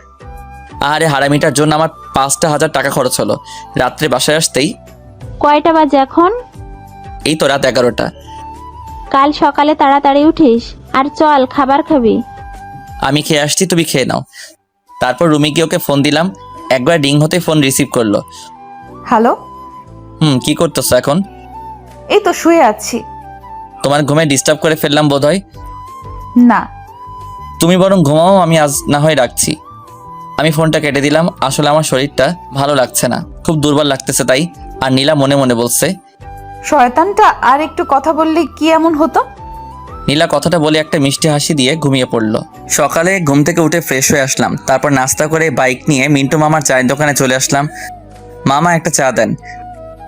আরে হারামিটার জন্য আমার 5,000 টাকা খরচ হলো। রাত্রে বাসায় আসতেই কয়টা বাজে এখন? এই তো রাত 11টা। কাল সকালে তাড়াতাড়ি উঠিস, আর চল খাবার খাবি। আমি খেয়ে আসছি, তুমি খেয়ে নাও। তারপর রুমে গিয়ে ওকে ফোন দিলাম। একবার রিং হতে ফোন রিসিভ করলো। হ্যালো। কি করতেছো এখন? এই তো শুয়ে আছি। তোমার ঘুমে ডিস্টার্ব করে ফেললাম বোধহয়। না। তুমি বরং ঘুমাও, আমি আজ না হয় রাখছি। আমি ফোনটা কেটে দিলাম। আসলে আমার শরীরটা ভালো লাগছে না, খুব দুর্বল লাগতেছে তাই। আর নীলা মনে মনে বলছে, শয়তানটা আর একটু কথা বললে কি এমন হতো। নীলা কথাটা বলে একটা মিষ্টি হাসি দিয়ে ঘুমিয়ে পড়লো। সকালে ঘুম থেকে উঠে ফ্রেশ হয়ে আসলাম। তারপর নাস্তা করে বাইক নিয়ে মিন্টু মামার চায়ের দোকানে চলে আসলাম। মামা একটা চা দেন।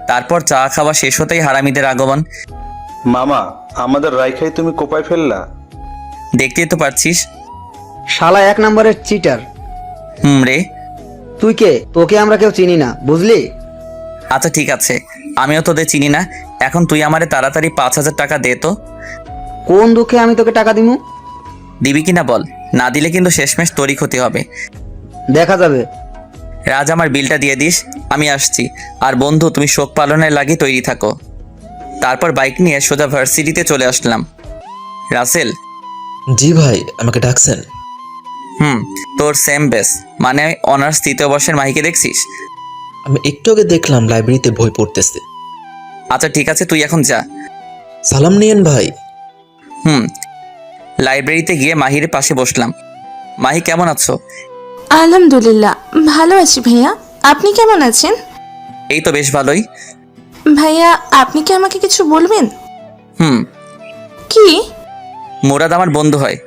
তারপর চা খাওয়া শেষ হতেই হারামিদের আগমন। মামা, আমাদের রাইখাই তুমি কোপায় ফেললা। দেখতেই তো পারছিস। শালা 1 নম্বরের চিটার। রে। তুই কে? তোকে আমরা কেউ চিনি না, বুঝলি? আচ্ছা ঠিক আছে, আমিও তোদের চিনি না। এখন তুই আমারে তাড়াতাড়ি 5,000 টাকা দে তো। কোন দুঃখে আমি তোকে টাকা দিমু? দিবি কিনা বল, না দিলে কিন্তু শেষমেশ তোরই ক্ষতি হবে। দেখা যাবে। রাজ আমার বিলটা দিয়ে দিস, আমি আসছি। আর বন্ধু তুমি শোক পালনের লাগি তৈরি থাকো। তারপর বাইক নিয়ে সোজা ভার্সিটিতে চলে আসলাম। রাসেল। জি ভাই, আমাকে ডাকছেন? তোর সেম বেস, মানে অনার্স 3য় বর্ষের মাহিকে দেখছিস? আমি একটু আগে দেখলাম লাইব্রেরিতে বই পড়তেছে। আচ্ছা ঠিক আছে, তুই এখন যা। সালাম নিয়েন ভাই। লাইব্রেরিতে গিয়ে মাহির পাশে বসলাম। মাহি কেমন আছো? আলহামদুলিল্লাহ ভালো আছি ভাইয়া। আপনি কেমন আছেন? এই তো বেশ ভালোই। ভাইয়া আপনি কি আমাকে কিছু বলবেন? হুম। কি? মুরাদ আমার বন্ধু হয়।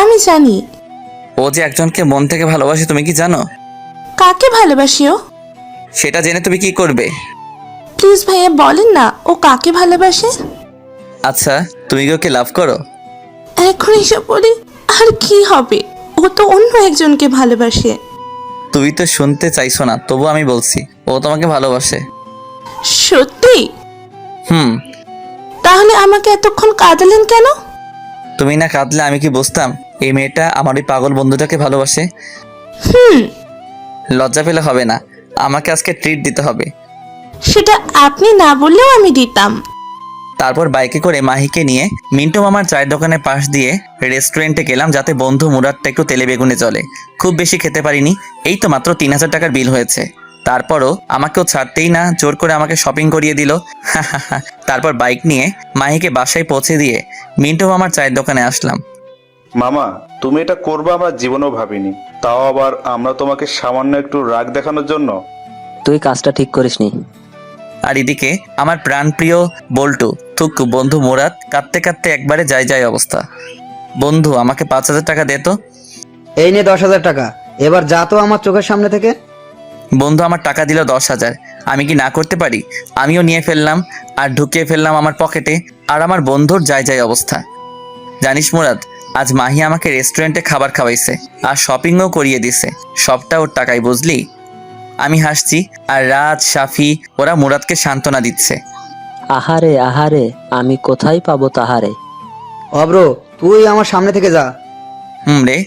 আমি জানি। ও যে একজনকে মন থেকে ভালোবাসে, তুমি কি জানো? কাকে ভালোবাসিও? সেটা জেনে তুমি কি করবে? প্লিজ ভাইয়া বলেন না ও কাকে ভালোবাসে। আচ্ছা, তুমি কি ওকে লাভ করো? এখন এসে বলি আর কি হবে, ও তো অন্য একজনকে ভালোবাসে। তুমি তো শুনতে চাইছো না, তবু আমি বলছি ও তোমাকে ভালোবাসে। সত্যি? হুম। তাহলে আমাকে এতক্ষণ কাঁদালেন কেন? তুমি না কাঁদলে আমি কি বুঝতাম এই মেয়েটা আমার ওই পাগল বন্ধুটাকে ভালোবাসে? লজ্জা পেলে হবে না, আমাকে আজকে ট্রিট দিতে হবে। সেটা আপনি না বললেও আমি দিতাম। তারপর বাইকে করে মাহিকে নিয়ে মিন্টু মামার চায়ের দোকানের পাশ দিয়ে রেস্টুরেন্টে গেলাম, যাতে বন্ধু মুরাদটা একটু তেলে বেগুনে চলে। খুব বেশি খেতে পারিনি, এই তো মাত্র 3000 টাকার বিল হয়েছে। তারপরও আমাকেও ছাড়তেই না, জোর করে আমাকে শপিং করিয়ে দিল। তারপর বাইক নিয়ে মাহিকে বাসায় পৌঁছে দিয়ে মিন্টু মামার চায়ের দোকানে আসলাম। মামা, তুমি এটা করবে আমরা জীবনেও ভাবিনি, তাও আবার আমরা তোমাকে সামান্য একটু রাগ দেখানোর জন্য। তুই কাজটা ঠিক করিসনি। আর এদিকে আমার প্রাণপ্রিয় বল্টু থুকু বন্ধু মুরাদ কাঁদতে কাঁদতে একবারে যায় অবস্থা। বন্ধু আমাকে 5000 টাকা দে তো। এই নে 10,000 টাকা, এবার যা তো আমার চোখের সামনে থেকে। বন্ধু আমার টাকা দিল 10,000, আমি কি না করতে পারি? আমিও নিয়ে ফেললাম আর ঢুকিয়ে ফেললাম আমার পকেটে। আর আমার বন্ধুর যায় অবস্থা। জানিস মুরাদ, আজ মাহি আমাকে রেস্টুরেন্টে খাবার খাওয়াইছে আর শপিংও করিয়ে দিছে, সবটা ওর টাকায়, বুঝলি? আমি হাসছি আর রাজ, সাফি ওরা মুরাদকে সান্ত্বনা দিচ্ছে। আহারে আহারে, আমি কোথায় পাবো তাহারে। অব্র, তুই আমার সামনে থেকে যা। রে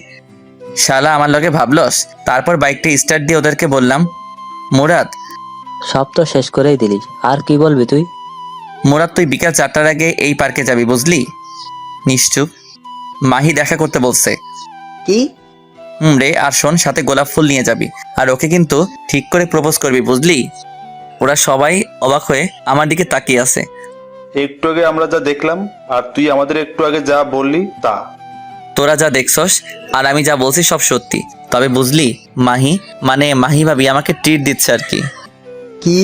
শালা, আমার লগে ভাবলস? তারপর বাইকটা স্টার্ট দিয়ে ওদেরকে বললাম, মুরাদ। সব তো শেষ করেই দিলি, আর কি বলবি তুই? মুরাদ তুই বিকাল 4টার আগে এই পার্কে যাবি, বুঝলি? নিশ্চুপ। মাহি দেখা করতে বলছে। কি? রে, আর শোন, সাথে গোলাপ ফুল নিয়ে যাবি, আর ওকে কিন্তু ঠিক করে প্রপোজ করবি, বুঝলি? ওরা সবাই অবাক হয়ে আমার দিকে তাকিয়ে আছে। একটু আগে আমরা যা দেখলাম আর তুই আমাদের একটু আগে যা বললি তা। তোরা যা দেখছস আর আমি যা বলছি সব সত্যি, তবে বুঝলি মাহি, মানে মাহি ভাবি আমাকে ট্রিট দিচ্ছে আর কি। কি?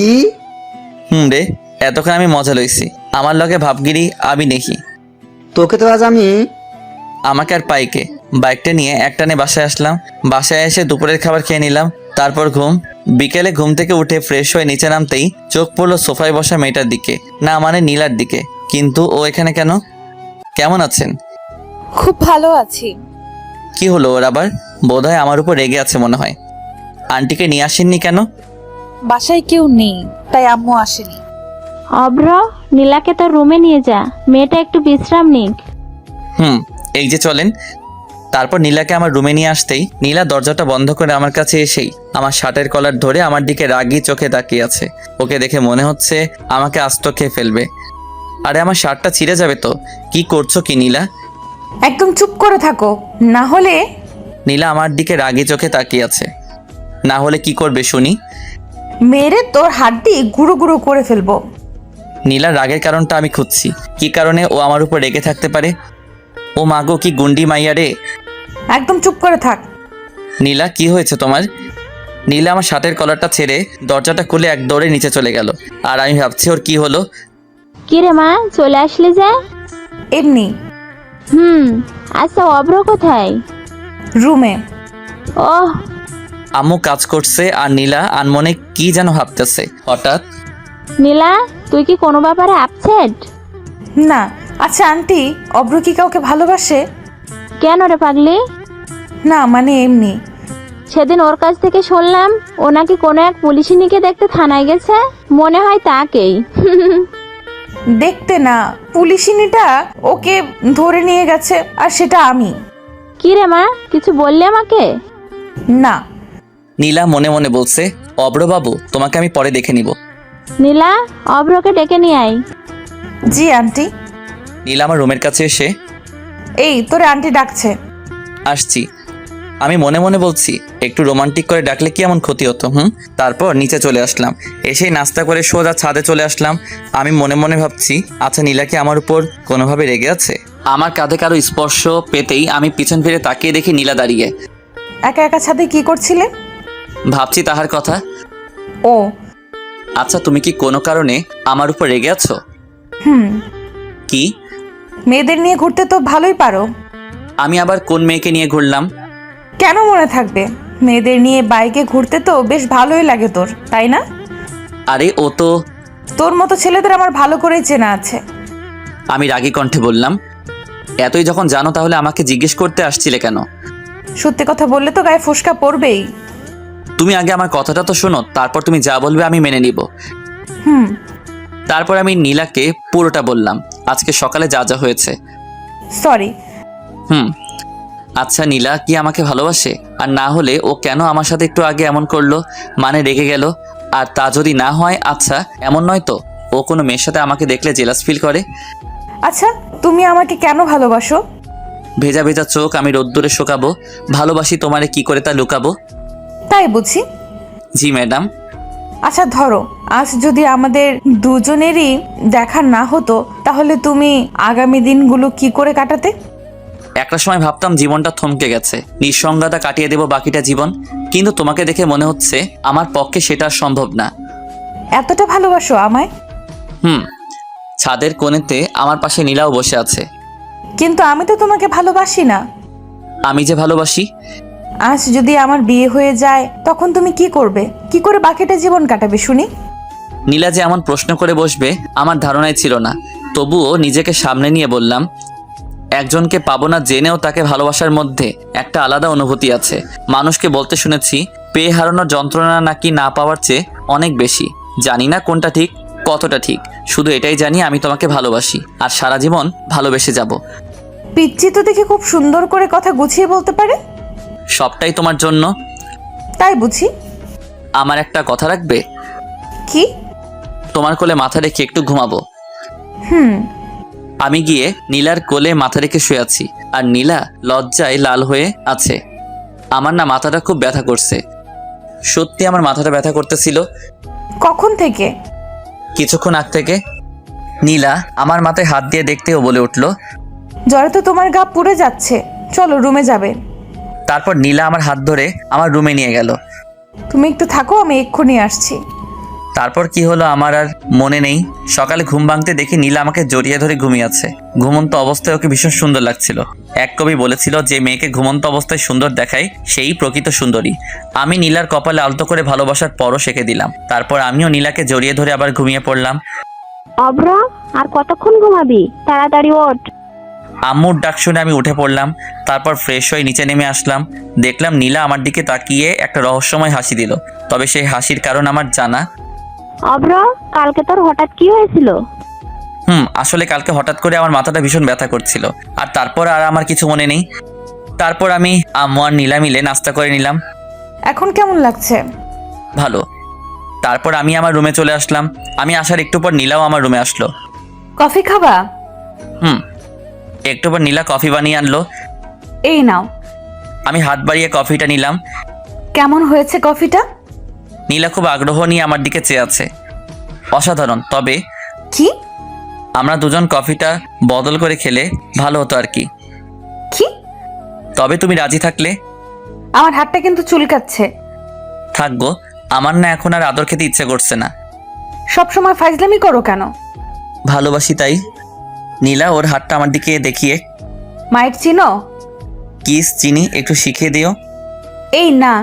রে, এতক্ষণ আমি মজা লইছি, আমার লগে ভাবগিরি আমি নেহি। তোকে তো আজ আমি। আমাকে আর পাইকে বাইকটা নিয়ে একটানে বাসায় আসলাম। বাসায় এসে দুপুরের খাবার খেয়ে নিলাম, তারপর ঘুম। বিকেলে ঘুম থেকে উঠে ফ্রেশ হয়ে নিচে নামতেই চোখ পড়লো সোফায় বসা মেয়েটার দিকে, না মানে নীলার দিকে। কিন্তু ও এখানে কেন? কেমন আছেন? খুব ভালো আছি। কি হলো ওর আবার? বোধহয় আমার উপর রেগে আছে মনে হয়। আন্টিকে নিয়ে আসেননি কেন? বাসায় কেউ নেই, তাই আম্মু আসেনি। অব্র, নীলাকে তোর রুমে নিয়ে যা, মেয়েটা একটু বিশ্রাম নিক। এই যে চলেন। তারপর নীলাকে আমার রুমে নিয়ে আসতেই নীলা দরজাটা বন্ধ করে আমার কাছে এসেই আমার শার্টের কলার ধরে আমার দিকে রাগী চোখে তাকিয়ে আছে। ওকে দেখে মনে হচ্ছে আমাকে আস্ত খেয়ে ফেলবে। আরে আমার শার্টটা ছিঁড়ে যাবে তো। কি করছো কি নীলা? একদম চুপ করে থাকো, না হলে। নীলা আমার দিকে রাগী চোখে তাকিয়ে আছে। না হলে কি করবে শুনি? মেরে তোর হাড্ডি গুঁড়ো গুঁড়ো করে ফেলবো। নীলার রাগের কারণটা আমি খুঁজছি, কি কারণে ও আমার উপর রেগে থাকতে পারে। ও মাগো, কি গুন্ডি মাইয়া রে। একদম চুপ করে থাক। নীলা, কি হয়েছে তোমার? নীলা আমার শার্টের কলারটা ছেড়ে দরজাটা খুলে এক দৌড়ে নিচে চলে গেল। আর আমি ভাবছি ওর কি হলো। কি রে মা, চলে আসলে যে? এমনি। আচ্ছা, অব্র কোথায়? রুমে। ওহ। আম্মু কাজ করছে আর নীলা আনমনে কি যেন ভাবতেছে। হঠাৎ, নীলা, তুই কি কোনো ব্যাপারে আপসেট? না। আচ্ছা আন্টি, অব্র কি কাউকে ভালোবাসে? কেন রে পাগলি? না মানে এমনি। সেদিন ওর কাছ থেকে শুনলাম ও নাকি কোনো এক পুলিশিনীকে দেখতে থানায় গেছে, মনে হয় তাকেই। দেখতে না, পুলিশিনীটা ওকে ধরে নিয়ে গেছে, আর সেটা আমি। কি রে মা, কিছু বললি আমাকে? না। নীলা মনে মনে বলছে, অব্রবাবু তোমাকে আমি পরে দেখে নিব। নীলা, অভ্রকে ডেকে নিয়ে আয়। জি আন্টি। নীলা আমার রুমের কাছে এসে, এই তোরে আন্টি ডাকছে। আসছি। আমি মনে মনে বলছি, একটু রোমান্টিক করে ডাকলে কি এমন ক্ষতি হতো? তারপর নিচে চলে আসলাম, এসেই নাস্তা করে সোজা ছাদে চলে আসলাম। আমি মনে মনে ভাবছি, আচ্ছা নীলা কি আমার উপর কোনোভাবে রেগে আছে? আমার কাঁধে কারো স্পর্শ পেতেই আমি পিছন ফিরে তাকিয়ে দেখি নীলা দাঁড়িয়ে। একা একা ছাদে কি করছিলে? ভাবছি তাহার কথা। ও আচ্ছা তুমি কি কোনো কারণে আমার উপর রেগে আছো? কি? মেয়েদের নিয়ে ঘুরতে তো ভালোই পারো। আমি আবার কোন মেয়েকে নিয়ে ঘুরলাম? কেন মনে থাকবে, মেয়েদের নিয়ে বাইকে ঘুরতে তো বেশ ভালোই লাগে তোর, তাই না? আরে ও তো। তোর মতো ছেলেদের আমার ভালো করেই চেনা আছে। আমি রাগী কণ্ঠে বললাম, এতই যখন জানো তাহলে আমাকে জিজ্ঞেস করতে আসছিলে কেন? সত্যি কথা বললে তো গায়ে ফোসকা পড়বেই। তুমি আগে আমার কথাটা তো শোনো, তারপর তুমি যা বলবে আমি মেনে নিব। তারপর আমি নীলাকে পুরোটা বললাম, আজকে সকালে যা যা হয়েছে। সরি। আচ্ছা নীলা কি আমাকে ভালোবাসে? আর না হলে ও কেন আমার সাথে একটু আগে এমন করলো, মানে রেগে গেল? আর তা যদি না হয়, আচ্ছা এমন নয় তো ও কোনো মেয়ের সাথে আমাকে দেখলে জেলাস ফিল করে? আচ্ছা তুমি আমাকে কেন ভালোবাসো? ভেজা ভেজা চোখ আমি রোদ্দুরে শোকাবো, ভালোবাসি তোমারে কি করে তা লুকাবো। তাই বুঝি? জি ম্যাডাম। আচ্ছা ধরো, আজ যদি আমাদের দুজনেরই দেখা না হতো, তাহলে তুমি আগামী দিনগুলো কি করে কাটাতে? একটা সময় ভাবতাম জীবনটা থমকে গেছে, নিঃসঙ্গতা কাটিয়ে দেব বাকিটা জীবন, কিন্তু তোমাকে দেখে মনে হচ্ছে আমার পক্ষে সেটা আর সম্ভব না। এতটা ভালোবাসো আমায়? ছাদের কোণেতে আমার পাশে নীলাও বসে আছে। কিন্তু আমি তো তোমাকে ভালোবাসি না। আমি যে ভালোবাসি। আজ যদি আমার বিয়ে হয়ে যায়, তখন তুমি কি করবে? কি করে বাকিটা জীবন কাটাবে শুনি? নীলা যে এমন প্রশ্ন করে বসবে আমার ধারণাই ছিল না, তবুও নিজেকে সামনে নিয়ে বললাম, একজনকে পাবো না জেনেও তাকে ভালোবাসার মধ্যে একটা আলাদা অনুভূতি আছে। মানুষকে বলতে শুনেছি, পেয়ে হারানোর যন্ত্রণা নাকি না পাওয়ার চেয়ে অনেক বেশি। জানি না কোনটা ঠিক, কতটা ঠিক, শুধু এটাই জানি আমি তোমাকে ভালোবাসি আর সারা জীবন ভালোবেসে যাব। পিচ্চি তো দেখে খুব সুন্দর করে কথা গুছিয়ে বলতে পারে। সবটাই তোমার জন্য। তাই বুঝি। আমার একটা কথা রাখবে? কি? তোমার কোলে মাথা রেখে একটু ঘুমাবো। আমি গিয়ে নীলার কোলে মাথা রেখে শুয়ে আছি, আর নীলা লজ্জায় লাল হয়ে আছে। আমার না মাথাটা খুব ব্যথা করছে, সত্যি আমার মাথাটা ব্যথা করতেছিল। কখন থেকে? কিছুক্ষণ আগ থেকে। নীলা আমার মাথায় হাত দিয়ে দেখতেও বলে উঠল, জ্বরে তো তোমার গা পুড়ে যাচ্ছে, চলো রুমে যাবে। তারপর নীলা আমার হাত ধরে আমার রুমে নিয়ে গেল। তুমি একটু থাকো, আমি এক্ষুনি আসছি। তারপর কি হলো আমার আর মনে নেই। সকালে ঘুম ভাঙতে দেখি নীলা আমাকে জড়িয়ে ধরে ঘুমিয়ে আছে। ঘুমন্ত অবস্থায় ওকে ভীষণ সুন্দর লাগছিল। এক কবি বলেছিল, যে মেয়েকে ঘুমন্ত অবস্থায় সুন্দর দেখায় সেই প্রকৃত সুন্দরী। আমি নীলার কপালে আলতো করে ভালোবাসার পরও সেঁকে দিলাম। তারপর আমিও নীলাকে জড়িয়ে ধরে আবার ঘুমিয়ে পড়লাম। অভ্র, আর কতক্ষণ ঘুমাবি? তাড়াতাড়ি ওঠ। আম্মুর ডাক শুনে আমি উঠে পড়লাম। তারপর ফ্রেশ হয়ে নিচে নেমে আসলাম। দেখলাম নীলা আমার দিকে তাকিয়ে একটা রহস্যময় হাসি দিল। তবে সেই হাসির কারণ আমার জানা। অভ্র, কালকে তোর হঠাৎ কি হয়েছিল? আসলে কালকে হঠাৎ করে আমার মাথাটা ভীষণ ব্যথা করছিল, আর তারপর আর আমার কিছু মনে নেই। তারপর আমি আম্মু আর নীলা মিলে নাস্তা করে নিলাম। এখন কেমন লাগছে? ভালো। তারপর আমি আমার রুমে চলে আসলাম। আমি আসার একটু পর নীলাও আমার রুমে আসলো। কফি খাবা? একটু পর নীলা কফি বানিয়ে আনলো। এই নাও। আমি হাত বাড়িয়ে কফিটা নিলাম। কেমন হয়েছে কফিটা? নীলা খুব আগ্রহ নিয়ে আমার দিকে চেয়ে আছে। অসাধারণ। তবে কি? আমরা দুজন কফিটা বদল করে খেলে ভালো হতো আর কি। কি? তবে তুমি রাজি থাকলে। আমার হাতটা কিন্তু চুলকাচ্ছে। থাকবো। আমার না এখন আর আদর খেতে ইচ্ছে করছে না। সব সময় ফাইজলামি করো কেন? ভালোবাসি তাই। নীলা ওর হাতটা আমার দিকে দেখিয়ে, মায়ের চিনো? কিস চিনি, একটু শিখিয়ে দিও। এই না।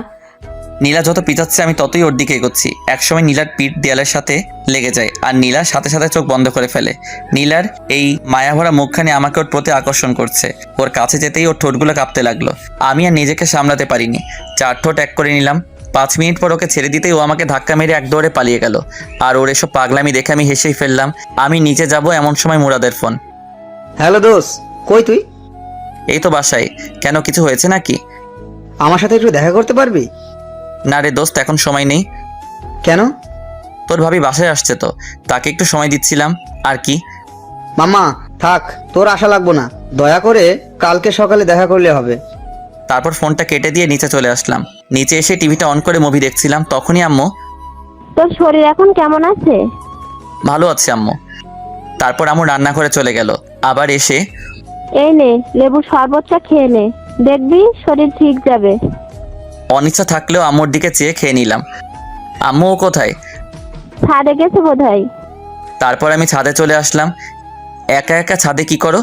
নীলা যত পিছাচ্ছে আমি ততই ওর দিকে এগোচ্ছি। একসময় নীলার পিঠ দেয়ালের সাথে লেগে যায়, আর নীলা সাথে সাথে চোখ বন্ধ করে ফেলে। নীলার এই মায়াভরা মুখখানি আমাকে ওর প্রতি আকর্ষণ করছে। ওর কাছে যেতেই ওর ঠোঁটগুলো কাঁপতে লাগলো। আমি আর নিজেকে সামলাতে পারিনি, 4 ঠোঁট এক করে নিলাম। 5 মিনিট পর ওকে ছেড়ে দিতেই ও আমাকে ধাক্কা মেরে এক দৌড়ে পালিয়ে গেল। আর ওর এসব পাগলামি দেখে আমি হেসেই ফেললাম। আমি নিচে যাব এমন সময় মুরাদের ফোন। হ্যালো দোষ, কই তুই? এই তো বাসায়। কেন, কিছু হয়েছে নাকি? আমার সাথে একটু দেখা করতে পারবি? না রে দোস্ত, এখন সময় নেই। কেন? তোর ভাবি বাসায় আসছে তো, তাকে একটু সময় দিচ্ছিলাম আর কি। মামা থাক, তোর আশা লাগবো না, দয়া করে কালকে সকালে দেখা করলে হবে। তারপর ফোনটা কেটে দিয়ে নিচে চলে আসলাম। নিচে এসে টিভিটা অন করে মুভি দেখছিলাম, তখনই আম্মু। তোর শরীর এখন কেমন আছে? ভালো আছে আম্মু। তারপর আম্মু রান্না করে চলে গেল। আবার এসে এই নে লেবুর শরবতটা খেয়ে নে, দেখবি শরীর ঠিক যাবে। অনিচ্ছা থাকলেও আম্মুর দিকে চেয়ে খেয়ে নিলাম। আম্মু ও কোথায়? ছাদে গেছে বোধহয়। তারপর আমি ছাদে চলে আসলাম। একা একা ছাদে কি করো?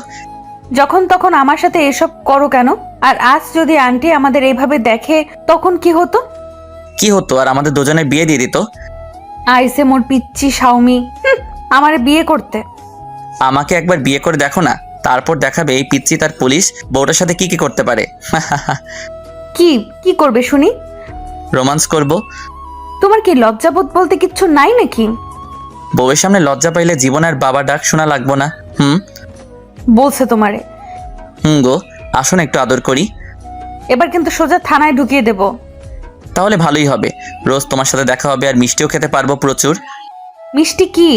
যখন তখন আমার সাথে এসব করো কেন? আর আজ যদি আন্টি আমাদের এইভাবে দেখে তখন কি হতো? কি হতো, আর আমাদের দুজনের বিয়ে দিয়ে দিত। আইসে মোর পিচ্চি শাওমি, আমারে বিয়ে করতে। আমাকে একবার বিয়ে করে দেখো না, তারপর দেখাবে এই পিচ্চি তার পুলিশ বউটার সাথে কি কি করতে পারে। কি কি করবে শুনি? রোমান্স করব। তোমার কি লজ্জাবোধ বলতে কিচ্ছু নাই নাকি? বউয়ের সামনে লজ্জা পাইলে জীবন আর বাবা ডাক শোনা লাগবো না। বলছে তোমারে। গো, আসুন একটু আদর করি। এবার কিন্তু সোজা থানায় ঢুকিয়ে দেব। তাহলে ভালোই হবে, রোজ তোমার সাথে দেখা হবে আর মিষ্টিও খেতে পারবো প্রচুর। মিষ্টি কি?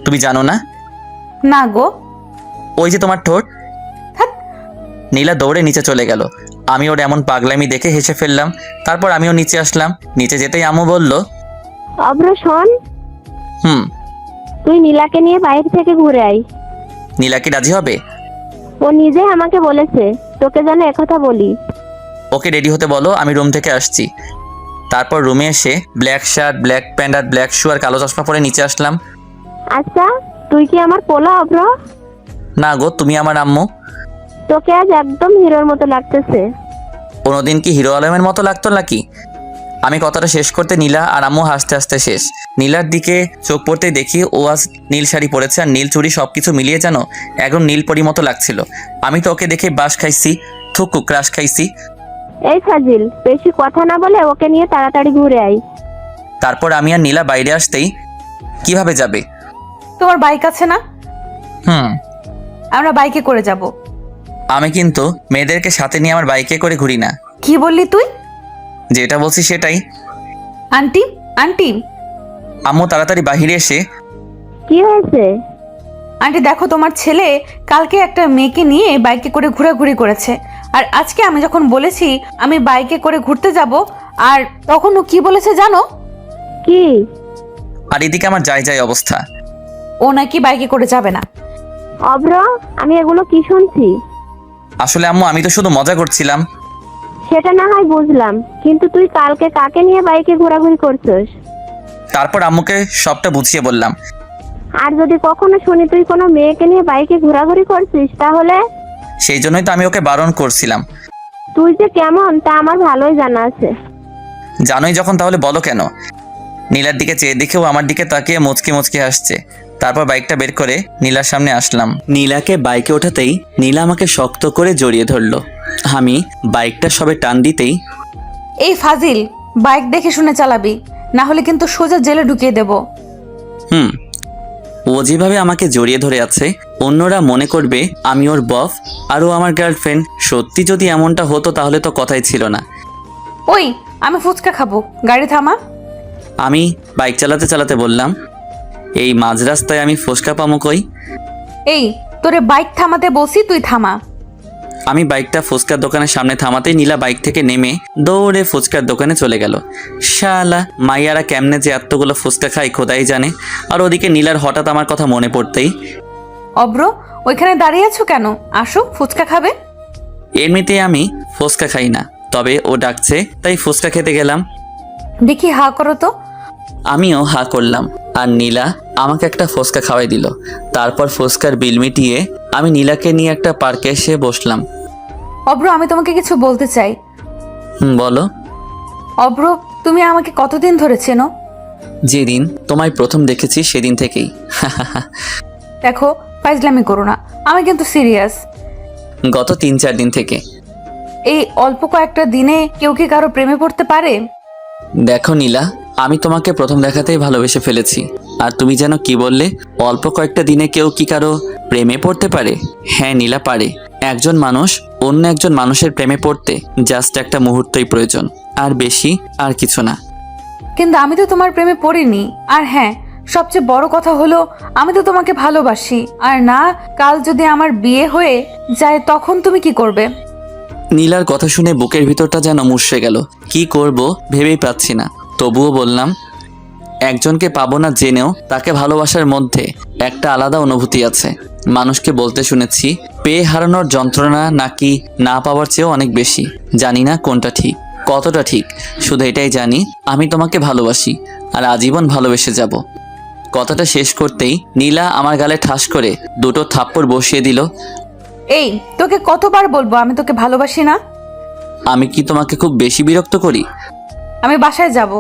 তুমি জানো না? না গো। ওই যে তোমার ঠোঁট। ধ্যাৎ। নীলা দৌড়ে নিচে চলে গেল। আমি ওর এমন পাগলামি দেখে হেসে ফেললাম। তারপর আমিও নিচে আসলাম। নিচে যেতেই আম্মু বলল, অব্র শোন, হুম। তুই নীলাকে নিয়ে বাইরে থেকে ঘুরে আয়। নীলা কি রাজি হবে? ও নিজে আমাকে বলেছে তোকে যেন একথা বলি। ওকে রেডি হতে বলো, আমি রুম থেকে আসছি। তারপর রুমে এসে ব্ল্যাক শার্ট, ব্ল্যাক প্যান্ট আর ব্ল্যাক শু আর কালো চশমা পরে নিচে আসলাম। আচ্ছা, তুই কি আমার পোলা অব্র? না গো, তুমি আমার আম্মু। তোকে আজ একদম হিরোর মতো লাগতেছে। কোনোদিন কি হিরো আলমের মতো লাগতো নাকি? আমি কথাটা শেষ করতে নীলা আর আম্মু হাসতে হাসতে শেষ। নীলার দিকে চোখ পড়তেই দেখি ও আজ নীল শাড়ি পরেছে আর নীল চুড়ি, সবকিছু মিলিয়ে যেন একদম নীল পরি মতো লাগছিল। আমি তো ওকে দেখে বাস খাইছি, থুকু ক্রাশ খাইছি। এই ফাজিল, বেশি কথা না বলে ওকে নিয়ে তাড়াতাড়ি ঘুরে আয়। তারপর আমি আর নীলা বাইরে আসতেই, কিভাবে যাবে? তোমার বাইক আছে না? আমরা বাইকে করে যাব। আমি কিন্তু মেয়েদেরকে সাথে নিয়ে আমার বাইকে করে ঘুরি না। কি বললি তুই? যেটা বলছি সেটাই। আন্টি, আন্টি, আম্মু তাড়াতাড়ি বাহিরে এসে, কি হয়েছে? আন্টি দেখো, তোমার ছেলে কালকে একটা মেয়েকে নিয়ে বাইকে করে ঘোরাঘুরি করেছে। আর আজকে আমি যখন বলেছি আমি বাইকে করে ঘুরতে যাব, আর তখন ও কি বলেছে জানো? কি? আর এদিকে আমার যাই যাই অবস্থা। ও নাকি বাইকে করে যাবে না। অব্র, আমি এগুলো কি শুনছি? আসলে আম্মু, আমি তো শুধু মজা করছিলাম। সেটা না হয় বুঝলাম, কিন্তু তুই কালকে কাকে নিয়ে বাইকে ঘোরাঘুরি করছিস? তারপর আম্মুকে সবটা বুঝিয়ে বললাম। আর যদি কখনো শুনি তুই কোনো মেয়েকে নিয়ে বাইকে ঘোরাঘুরি করছিস, তাহলে? সেই জন্যই তো আমি ওকে বারণ করছিলাম। তুই যে কেমন তা আমার ভালোই জানা আছে। জানোই যখন, তাহলে বলো কেন? নীলার দিকে চেয়ে দেখেও আমার দিকে তাকিয়ে মুচকি মুচকি হাসছে। তারপর বাইকটা বের করে নীলার সামনে আসলাম। নীলাকে বাইকে ওঠাতেই নীলা আমাকে শক্ত করে জড়িয়ে ধরলো। আমি বাইকটা সবে টান দিতেই, এই ফাজিল, বাইক দেখে শুনে চালাবি, না হলে কিন্তু সোজা জেলে ঢুকিয়ে দেব। ও যেভাবে আমাকে জড়িয়ে ধরে আছে, অন্যরা মনে করবে আমি ওর বফ আর ও আমার গার্লফ্রেন্ড। সত্যি যদি এমনটা হতো তাহলে তো কথাই ছিল না। ওই, আমি ফুচকা খাবো, গাড়ি থামা। আমি বাইক চালাতে চালাতে বললাম, এই মাঝ রাস্তায় আমি ফুচকা পামো কই? এই, তোরে বাইক থামাতে বলছি, তুই থামা। আমি বাইকটা ফুচকার দোকানের সামনে থামাতেই নীলা বাইক থেকে নেমে দৌড়ে ফুচকার দোকানে চলে গেল। শালা মাইয়ারা কেমনে যে এতগুলো ফুচকা খায় খোদাই জানে। আর ওদিকে নীলার হঠাৎ আমার কথা মনে পড়তেই, অব্র, ওইখানে দাঁড়িয়ে আছো কেন? আসো, ফুচকা খাবে। এমনিতেই আমি ফুচকা খাই না, তবে ও ডাকছে তাই ফুচকা খেতে গেলাম। দেখি হা করো তো। আমিও হা করলাম আর নীলা আমাকে একটা ফুচকা খাওয়াই দিল। তারপর ফুচকার বিল মিটিয়ে আমি নীলাকে নিয়ে একটা পার্কে এসে বসলাম। অব্র, আমি তোমাকে কিছু বলতে চাই। বলো। অব্র, তুমি আমাকে কতদিন ধরে চেনো? যেদিন তোমায় প্রথম দেখেছি সেদিন থেকেই। দেখো, ফাইজলামি করো না, আমি কিন্তু সিরিয়াস। গত 3-4 দিন থেকে। এই অল্প কয়েকটা দিনে কেউ কি কারো প্রেমে পড়তে পারে? দেখো নীলা, আমি তোমাকে প্রথম দেখাতেই ভালোবেসে ফেলেছি। আর তুমি যেন কি বললে, অল্প কয়েকটা দিনে কেউ কি কারো প্রেমে পড়তে পারে? হ্যাঁ নীলা, পারে। একজন মানুষ অন্য একজন মানুষের প্রেমে পড়তে জাস্ট একটা মুহূর্তই প্রয়োজন, আর বেশি আর কিছু না। কিন্তু আমি তো তোমার প্রেমে পড়িনি। আর হ্যাঁ, সবচেয়ে বড় কথা হলো আমি তো তোমাকে ভালোবাসি। আর না, কাল যদি আমার বিয়ে হয়ে যায় তখন তুমি কি করবে? নীলার কথা শুনে বুকের ভিতরটা যেন মুষড়ে গেল। কি করব ভেবেই পাচ্ছি না। তবুও বললাম, একজনকে পাবো না জেনেও তাকে ভালোবাসার মধ্যে একটা আলাদা অনুভূতি আছে। মানুষকে বলতে শুনেছি পেয়ে হারানোর যন্ত্রণা নাকি না পাওয়ার চেয়েও অনেক বেশি। জানি না কোনটা ঠিক, কতটা ঠিক, শুধু এটাই জানি আমি তোমাকে ভালোবাসি আর আজীবন ভালোবেসে যাব। কথাটা শেষ করতেই নীলা আমার গালে ঠাস করে দুটো থাপ্পড় বসিয়ে দিল। এই, তোকে কতবার বলবো আমি তোকে ভালোবাসি না? আমি কি তোমাকে খুব বেশি বিরক্ত করি? আমি বাসায় যাব।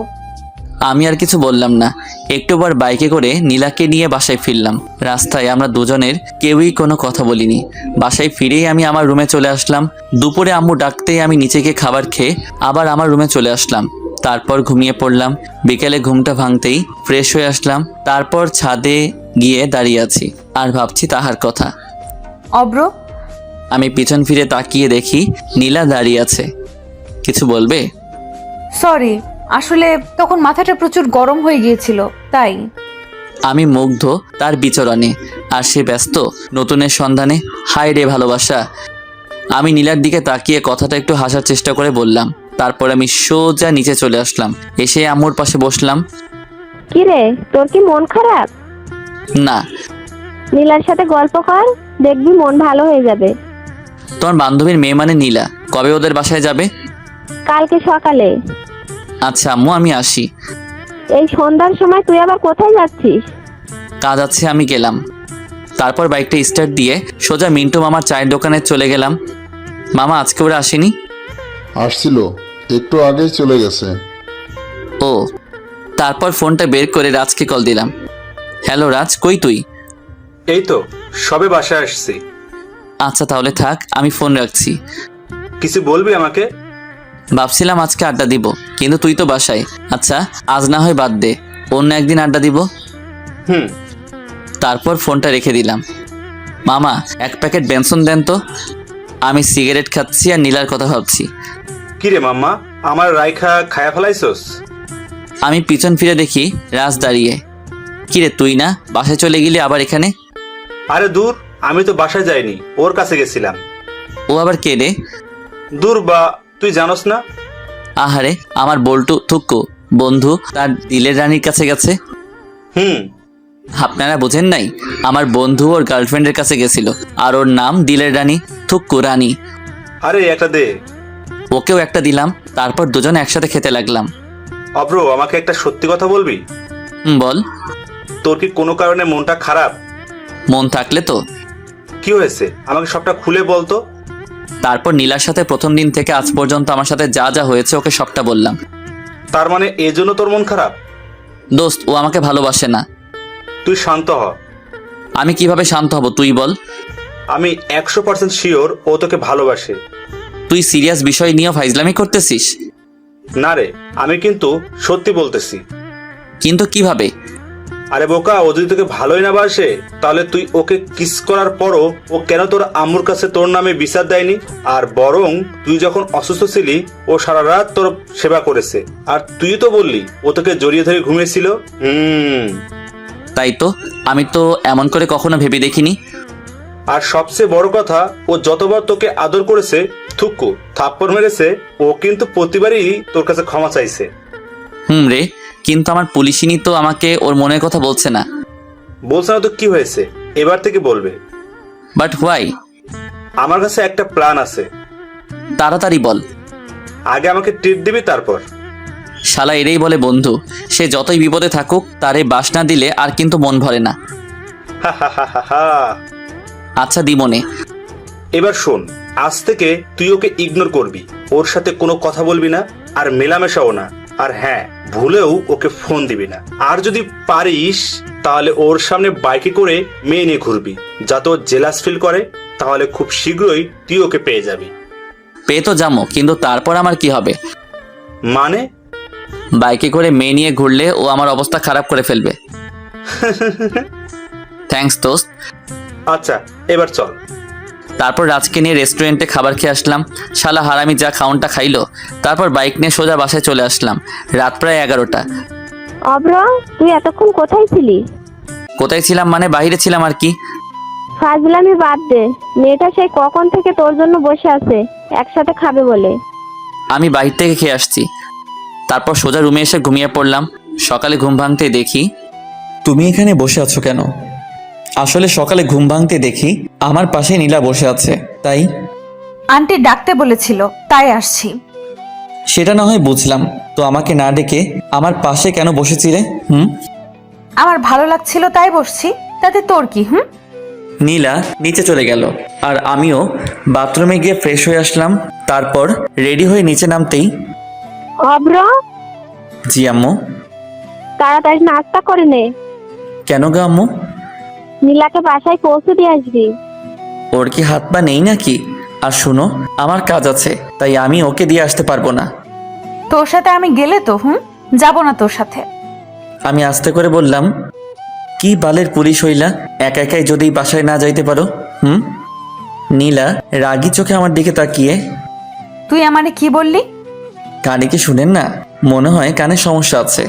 আমি আর কিছু বললাম না। একটুবার বাইকে করে নীলাকে নিয়ে বাসায় ফিরলাম। রাস্তায় আমরা দুজনের কেউই কোনো কথা বলিনি। বাসায় ফিরেই আমি আমার রুমে চলে আসলাম। দুপুরে আম্মু ডাকতেই আমি নিচে গিয়ে খাবার খেয়ে আবার আমার রুমে চলে আসলাম। তারপর ঘুমিয়ে পড়লাম। বিকেলে ঘুমটা ভাঙতেই ফ্রেশ হয়ে আসলাম। তারপর ছাদে গিয়ে দাঁড়িয়ে আছি আর ভাবছি তাহার কথা। অব্র, আমি পিছন ফিরে তাকিয়ে দেখি নীলা দাঁড়িয়ে আছে। কিছু বলবে? সরি, আসলে তখন মাথাটা প্রচুর গরম হয়ে গিয়েছিল তাই। আমি মুগ্ধ তার বিচরণে, আর সে ব্যস্ত নতুনের সন্ধানে। হায় রে ভালোবাসা। আমি নীলার দিকে তাকিয়ে কথাটা একটু হাসার চেষ্টা করে বললাম। তারপর আমি সোজা নিচে চলে আসলাম। এসে আম্মুর পাশে বসলাম। কি রে, তোর কি মন খারাপ? না। নীলার সাথে গল্প কর, দেখবি মন ভালো হয়ে যাবে। তোমার বান্ধবীর মেয়ে মানে নীলা কবে ওদের বাসায় যাবে? কালকে সকালে। আচ্ছা আম্মু, আমি আসি। এই সন্ধ্যার সময় তুই আবার কোথায় যাচ্ছিস? কাজ আছে, আমি গেলাম। তারপর বাইকটা স্টার্ট দিয়ে সোজা মিন্টু মামার চায়ের দোকানে চলে গেলাম। মামা আজকে ওরা আসেনি? আসছিল, একটু আগেই চলে গেছে। ও। তারপর ফোনটা বের করে রাজকে কল দিলাম। হ্যালো রাজ, কই তুই? এই তো সবে বাসায় আসছি। আচ্ছা তাহলে থাক, আমি ফোন রাখছি। কিছু বলবি আমাকে? ভাবছিলাম আজকে আড্ডা দিব, কিন্তু তুই তো বাসায়। আচ্ছা আজ না হয় বাদ দে, অন্য একদিন আড্ডা দিব। হুম। তারপর ফোনটা রেখে দিলাম। মামা, এক প্যাকেট বেনসন দেন তো। আমি সিগারেট খাচ্ছি আর নীলার কথা ভাবছি। কিরে মাম্মা, আমার রাইখা খায়া ফেলাইছস? আমি পিছন ফিরে দেখি রাজ দাঁড়িয়ে। কিরে তুই না বাসায় চলে গেলি আবার এখানে? আরে দূর, আমি তো বাসায় যাইনি, ওর কাছে গেছিলাম। ও আবার কে রে? দূর বা, তুই জানোস না? আহারে, আমার বল্টু থুক্কু বন্ধু তার দিলের রানীর কাছে গেছে। হুম। আপনারা বোঝেন নাই? আমার বন্ধু ওর গার্লফ্রেন্ডের কাছে গেছিল, আর ওর নাম দিলের রানী, থুক্কু রানী। আরে একটা দে। ওকেও একটা দিলাম। তারপর দুজনে একসাথে খেতে লাগলাম। অব্র, আমাকে একটা সত্যি কথা বলবি? বল। তোর কি কোনো কারণে মনটা খারাপ? মন থাকলে তো। কি হয়েছে আমাকে সবটা খুলে বলতো। তারপর নীলার সাথে প্রথম দিন থেকে আজ পর্যন্ত আমার সাথে যা যা হয়েছে ওকে সবটা বললাম। তার মানে এই জন্য তোর মন খারাপ? দোস্ত, ও আমাকে ভালোবাসে না। তুই শান্ত হ। আমি কিভাবে শান্ত হব তুই বল? আমি 100% শিওর ও তোকে ভালোবাসে। তুই সিরিয়াস বিষয় নিয়েও ফাইজলামি করতেছিস? না রে, আমি কিন্তু সত্যি বলতেছি। কিন্তু কিভাবে? আরে বোকা, ও যদি তোকে ভালোই না বাসে তাহলে তুই ওকে কিস করার পরও ও কেন তোর আম্মুর কাছে তোর নামে বিচার দেয়নি? আর বরং তুই যখন অসুস্থ ছিলি ও সারা রাত তোর সেবা করেছে, আর তুই তো বললি ও তোকে জড়িয়ে ধরে ঘুমিয়েছিল। তাই তো, আমি তো এমন করে কখনো ভেবে দেখিনি। আর সবচেয়ে বড় কথা, ও যতবার তোকে আদর করেছে, থুক্কু থাপ্পড় মেরেছে, ও কিন্তু প্রতিবারই তোর কাছে ক্ষমা চাইছে। রে, কিন্তু আমার পুলিশিনি তো আমাকে ওর মনের কথা বলছে না। বলছে না তো কি হয়েছে, এবার থেকে বলবে। But why? আমার কাছে একটা প্ল্যান আছে। তাড়াতাড়ি বল। আগে আমাকে ট্রিট দিবি, তারপর। শালা এরেই বলে বন্ধু। সে যতই বিপদে থাকুক তারে বাস না দিলে আর কিন্তু মন ভরে না। আচ্ছা দিমনে। এবার শোন, আজ থেকে তুই ওকে ইগনোর করবি, ওর সাথে কোনো কথা বলবি না, আর মেলামেশাও না। আর হ্যাঁ, ভুলেও ওকে ফোন দিবি না। আর যদি পারিস তাহলে ওর সামনে বাইকে করে মেয়ে নিয়ে ঘুরবি, যাতে ও জেলাস ফিল করে। তাহলে খুব শীঘ্রই তুই ওকে পেয়ে যাবি। পেয়ে তো যাবো, কিন্তু তারপর আমার কি হবে? মানে? বাইকে করে মেয়ে নিয়ে ঘুরলে ও আমার অবস্থা খারাপ করে ফেলবে। থ্যাঙ্কস দোস্ত। আচ্ছা এবার চল। তারপর রাজকে নিয়ে রেস্টুরেন্টে খাবার খেয়ে আসলাম। শালা হারামি যা খাউনটা খাইলো। তারপর বাইক নিয়ে সোজা বাসায় চলে আসলাম। রাত প্রায় 11টা। অব্র, তুই এতক্ষণ কোথায় ছিলি? কোথায় ছিলাম মানে বাইরে ছিলাম আর কি। ফাজলামি বাদ দে, মেয়েটা সেই কখন থেকে তোর জন্য বসে আছে একসাথে খাবে বলে। আমি বাইরে থেকে খেয়ে আসছি। তারপর সোজা রুমে এসে ঘুমিয়ে পড়লাম। সকালে ঘুম ভাঙতে দেখি তুমি এখানে বসে আছো কেন? আসলে সকালে ঘুম ভাঙতে দেখি আমার পাশে নীলা বসে আছে, তাই। আন্টি ডাকতে বলেছিল, তাই আসছি। সেটা না হয় বুঝলাম, তো আমাকে না ডেকে আমার পাশে কেন বসেছিলে? আমার ভালো লাগছিল তাই বসছি, তাতে তোর কি? নীলা নিচে চলে গেল আর আমিও বাথরুমে গিয়ে ফ্রেশ হয়ে আসলাম। তারপর রেডি হয়ে নিচে নামতেই অব্র, জি আম্মু। তাড়াতাড়ি নাস্তা করে নে। কেন গো আম্মু? নীলাকে বাসায় পৌঁছে দিয়ে আসবি। ওর কি হাত পা নেই নাকি? আর শুনো, আমার কাজ আছে, তাই আমি ওকে দিয়ে আসতে পারবো না। তোর সাথে আমি গেলে তো যাব না তোর সাথে। আমি আস্তে করে বললাম, কি বালের পুলিশ হইলা, একা একাই যদি বাসায় না যাইতে পারো? নীলা রাগী চোখে আমার দিকে তাকিয়ে, তুই আমারে কি বললি? কানে কি শুনেন না? মনে হয় কানে সমস্যা আছে।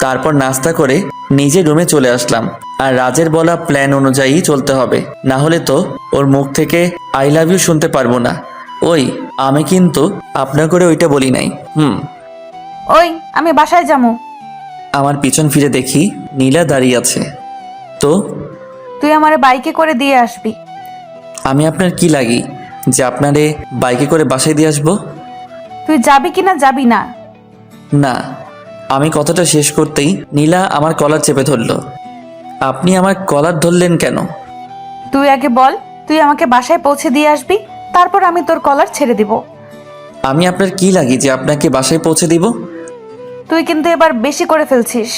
তারপর নাস্তা করে নিজে রুমে চলে আসলাম। আর রাজের বলা প্ল্যান অনুযায়ী চলতে হবে, না হলে তো ওর মুখ থেকে আই লাভ ইউ শুনতে পারবো না। ওই আমি কিন্তু আপনার করে ওইটা বলি নাই। ওই আমি বাসায় যাবো। আমার পিছন ফিরে দেখি নীলা দাঁড়িয়ে আছে। তো তুই আমারে বাইকে করে দিয়ে আসবি। আমি আপনার কি লাগি যে আপনারে বাইকে করে বাসায় দিয়ে আসবো? তুই যাবি কি না যাবি না? না। আমি কথাটা শেষ করতেই নীলা আমার কলার চেপে ধরলো। আপনি আমার কলার ধরলেন কেন? তুই আগে বল, তুই আমাকে বাসায় পৌঁছে দিয়ে আসবি, তারপর আমি তোর কলার ছেড়ে দিব। আমি আপনার কি লাগি যে আপনাকে বাসায় পৌঁছে দিব? তুই কিন্তু এবার বেশি করে ফেলছিস।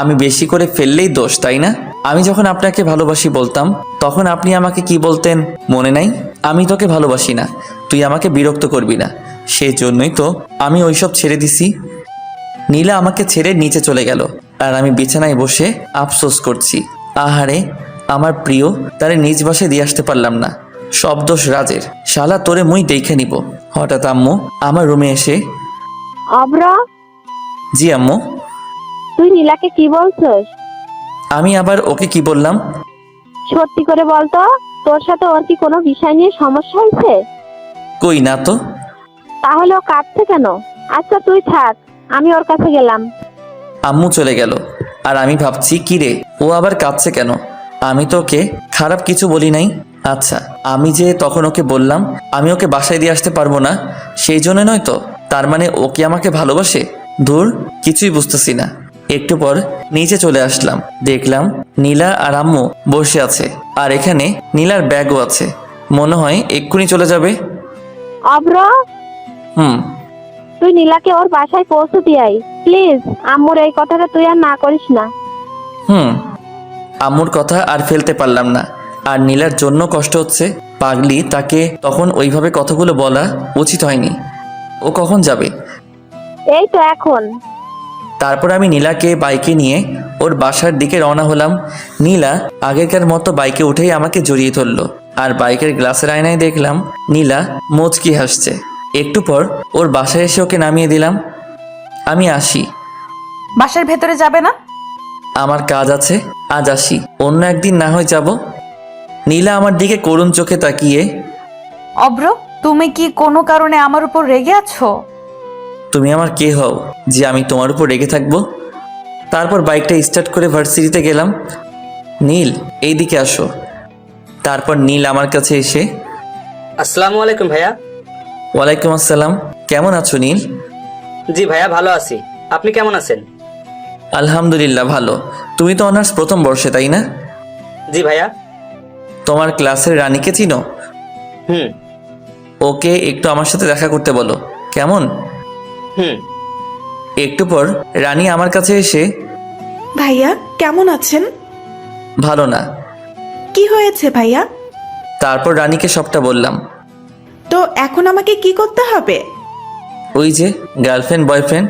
আমি বেশি করে ফেললেই দোষ, তাই না? আমি যখন আপনাকে ভালোবাসি বলতাম তখন আপনি আমাকে কি বলতেন মনে নাই? আমি তোকে ভালোবাসি না, তুই আমাকে বিরক্ত করবি না, সেই জন্যই তো আমি ওইসব ছেড়ে দিছি। নীলা আমাকে ছেড়ে নিচে চলে গেল আর আমি বিছানায় বসে আফসোস করছি। আহারে আমার প্রিয়, তারে নিজ বাসায় দিয়ে আসতে পারলাম না। সব দোষ রাজের। শালা তোরে মুই দেখে নিব। হঠাৎ আম্মু আমার রুমে এসে, অব্র, জি আম্মু। তুই নীলাকে কি বলছস? আমি আবার ওকে কি বললাম? সত্যি করে বলতো, তোর সাথে ওর কি কোনো বিষয় নিয়ে সমস্যা হয়েছে? কই না তো। তাহলে ও কাঁদছে কেন? আচ্ছা তুই থাক, আমি ওর কাছে গেলাম। আম্মু চলে গেল আর আমি ভাবছি কি রে, ও আবার কাঁদছে কেন? আমি তো ওকে খারাপ কিছু বলি নাই। আচ্ছা, আমি যে তখন ওকে বললাম আমি ওকে বাসায় দিয়ে আসতে পারবো না, সেই জন্য নয় তো? তার মানে ও কি আমাকে ভালোবাসে? ধুর, কিছুই বুঝতেছি না। একটু পর নিচে চলে আসলাম, দেখলাম নীলা আর আম্মু বসে আছে আর এখানে নীলার ব্যাগও আছে। মনে হয় এক্ষুনি চলে যাবে। অব্র, হুম। তুই নীলাকে ওর বাসায় পৌঁছে দিয়ে আয় প্লিজ। আম্মুর এই কথাটা তুই আর না করিস না। আম্মুর কথা আর ফেলতে পারলাম না। আর নীলার জন্য কষ্ট হচ্ছে। পাগলি, তাকে তখন ওইভাবে কথাগুলো বলা উচিত হয়নি। ও কখন যাবে? এই তো এখন। তারপর আমি নীলাকে বাইকে নিয়ে ওর বাসার দিকে রওনা হলাম। নীলা আগেকার মতো বাইকে উঠেই আমাকে জড়িয়ে ধরলো আর বাইকের গ্লাসের আয়নায় দেখলাম নীলা মুচকি হাসছে। একটু পর ওর বাসায় এসে ওকে নামিয়ে দিলাম। আমি আসি। বাসার ভেতরে যাবে না? আমার কাজ আছে, আজ আসি, অন্য একদিন না হয় যাব। নীলা আমার দিকে করুণ চোখে তাকিয়ে, অব্র, তুমি কি কোনো কারণে আমার উপর রেগে আছো? তুমি আমার কে হও যে আমি তোমার উপর রেগে থাকবো? তারপর বাইকটা স্টার্ট করে ভার্সিটিতে গেলাম। নীল, এইদিকে আসো। তারপর নীল আমার কাছে এসে, আসসালামু আলাইকুম ভাইয়া। ওয়ালাইকুম আসসালাম। কেমন আছো নীল? জি ভাইয়া, ভালো আছি। আপনি কেমন আছেন? আলহামদুলিল্লাহ ভালো। তুমি তো অনার্স প্রথম বর্ষে, তাই না? জি ভাইয়া। তোমার ক্লাসের রানীকে চিনো? হুম। ওকে একটু আমার সাথে দেখা করতে বলো, কেমন? হুম। একটু পর রানী আমার কাছে এসে, ভাইয়া কেমন আছেন? ভালো না। কি হয়েছে ভাইয়া? তারপর রানীকে সবটা বললাম। তো এখন আমাকে কি করতে হবে? ওই যে গার্লফ্রেন্ড বয়ফ্রেন্ড,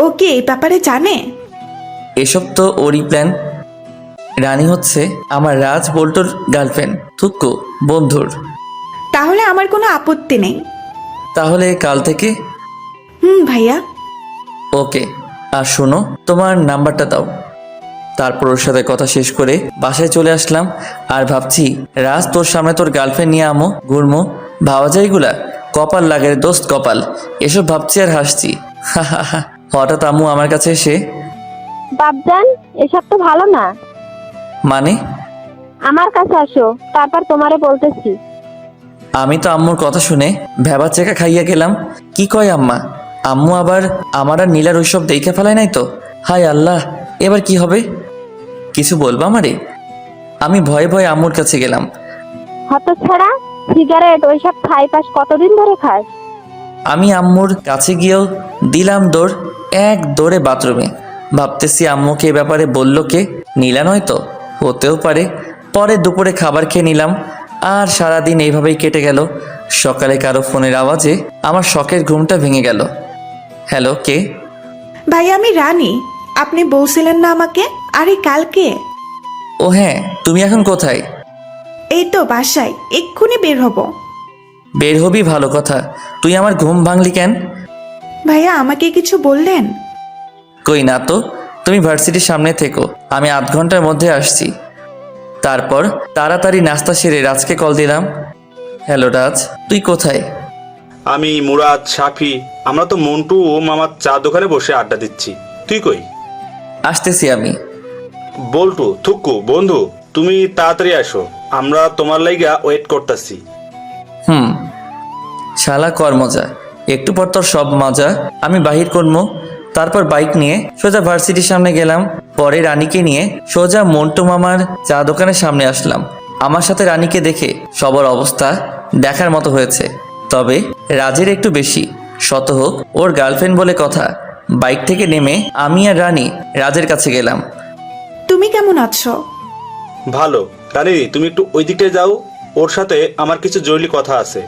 ও কি এই ব্যাপারে জানে? এসব তো ওরই প্ল্যান। রানী হচ্ছে আমার রাজ বল্টুর গার্লফ্রেন্ড, থুক্কু বন্ধুর। তাহলে আমার কোনো আপত্তি নেই। তাহলে কাল থেকে? ভাইয়া। ওকে। আর শোনো, তোমার নাম্বারটা দাও। তারপর ওর সাথে কথা শেষ করে বাসায় চলে আসলাম। আর ভাবছি, রাজ তোর সামনে তোর গার্লফ্রেন্ড নিয়ে আমো ঘুরমো, ভাবা যায় এগুলা? কপাল লাগে রে দোস্ত, কপাল। এসব ভাবছি আর হাসছি। হঠাৎ আম্মু আমার কাছে এসে, বাপজান, এসব তো ভালো না। মানে? আমার কাছে আসো, তারপর তোমারে বলতেছি। আমি তো আম্মুর কথা শুনে ভেবা চেকা খাইয়া গেলাম। কি কয় আম্মা? আম্মু আবার আমার আর নীলার ওইসব দেখে ফেলায় নাই তো? হায় আল্লাহ, এবার কি হবে? কিছু বলবা আমারে? আমি ভয়ে ভয়ে আম্মুর কাছে গেলাম। হতচ্ছাড়া, সিগারেট ওইসব খাই পাস কতদিন ধরে খাস? আমি আম্মুর কাছে গিয়েও দিলাম দৌড়, এক দৌড়ে বাথরুমে। ভাবতেছি আম্মুকে এ ব্যাপারে বললো কে? নীলা নয় তো? হতেও পারে। পরে দুপুরে খাবার খেয়ে নিলাম। আর সারাদিন এইভাবেই কেটে গেল। সকালে কারো ফোনের আওয়াজে আমার শখের ঘুমটা ভেঙে গেল। হ্যালো, কে? ভাইয়া, আমি রানী। আপনি বলছিলেন না আমাকে? আরে কালকে। ও হ্যাঁ, তুমি এখন কোথায়? এই তো বাসায়, এক্ষুনি বের হব। বের হবি, ভালো কথা। তুই আমার ঘুম ভাঙলি কেন? ভাইয়া, আমাকে কিছু বললেন? কই না তো। তুমি ভার্সিটির সামনে থেকো, আমি আধ ঘন্টার মধ্যে আসছি। তারপর তাড়াতাড়ি নাস্তা সেরে রাজকে কল দিলাম। হ্যালো রাজ, তুই কোথায়? আমি, মুরাদ, সাফি, আমরা তো মন্টু ও মামার চা দোকানে বসে আড্ডা দিচ্ছি। তুই কই? আসতেছি আমি। বল্টু, থুক্কু বন্ধু, তুমি তাড়াতাড়ি আসো, আমরা তোমার লাইগা ওয়েট করতেছি। শালা কর মজা, একটু পর তোর সব মজা আমি বাহির করবো। তারপর বাইক নিয়ে সোজা ভার্সিটির সামনে গেলাম। পরে রানীকে নিয়ে সোজা মন্টু মামার চা দোকানের সামনে আসলাম। আমার সাথে রানীকে দেখে সবার অবস্থা দেখার মতো হয়েছে, তবে রাজের একটু বেশি। শত হোক, ওর গার্লফ্রেন্ড বলে কথা। বাইক থেকে নেমে আমি আর রানী রাজের কাছে গেলাম। তুমি কেমন আছো? ভালো। রানী, তুমি একটু ওই দিকে যাও, ওর সাথে আমার কিছু জরুরি কথা আছে।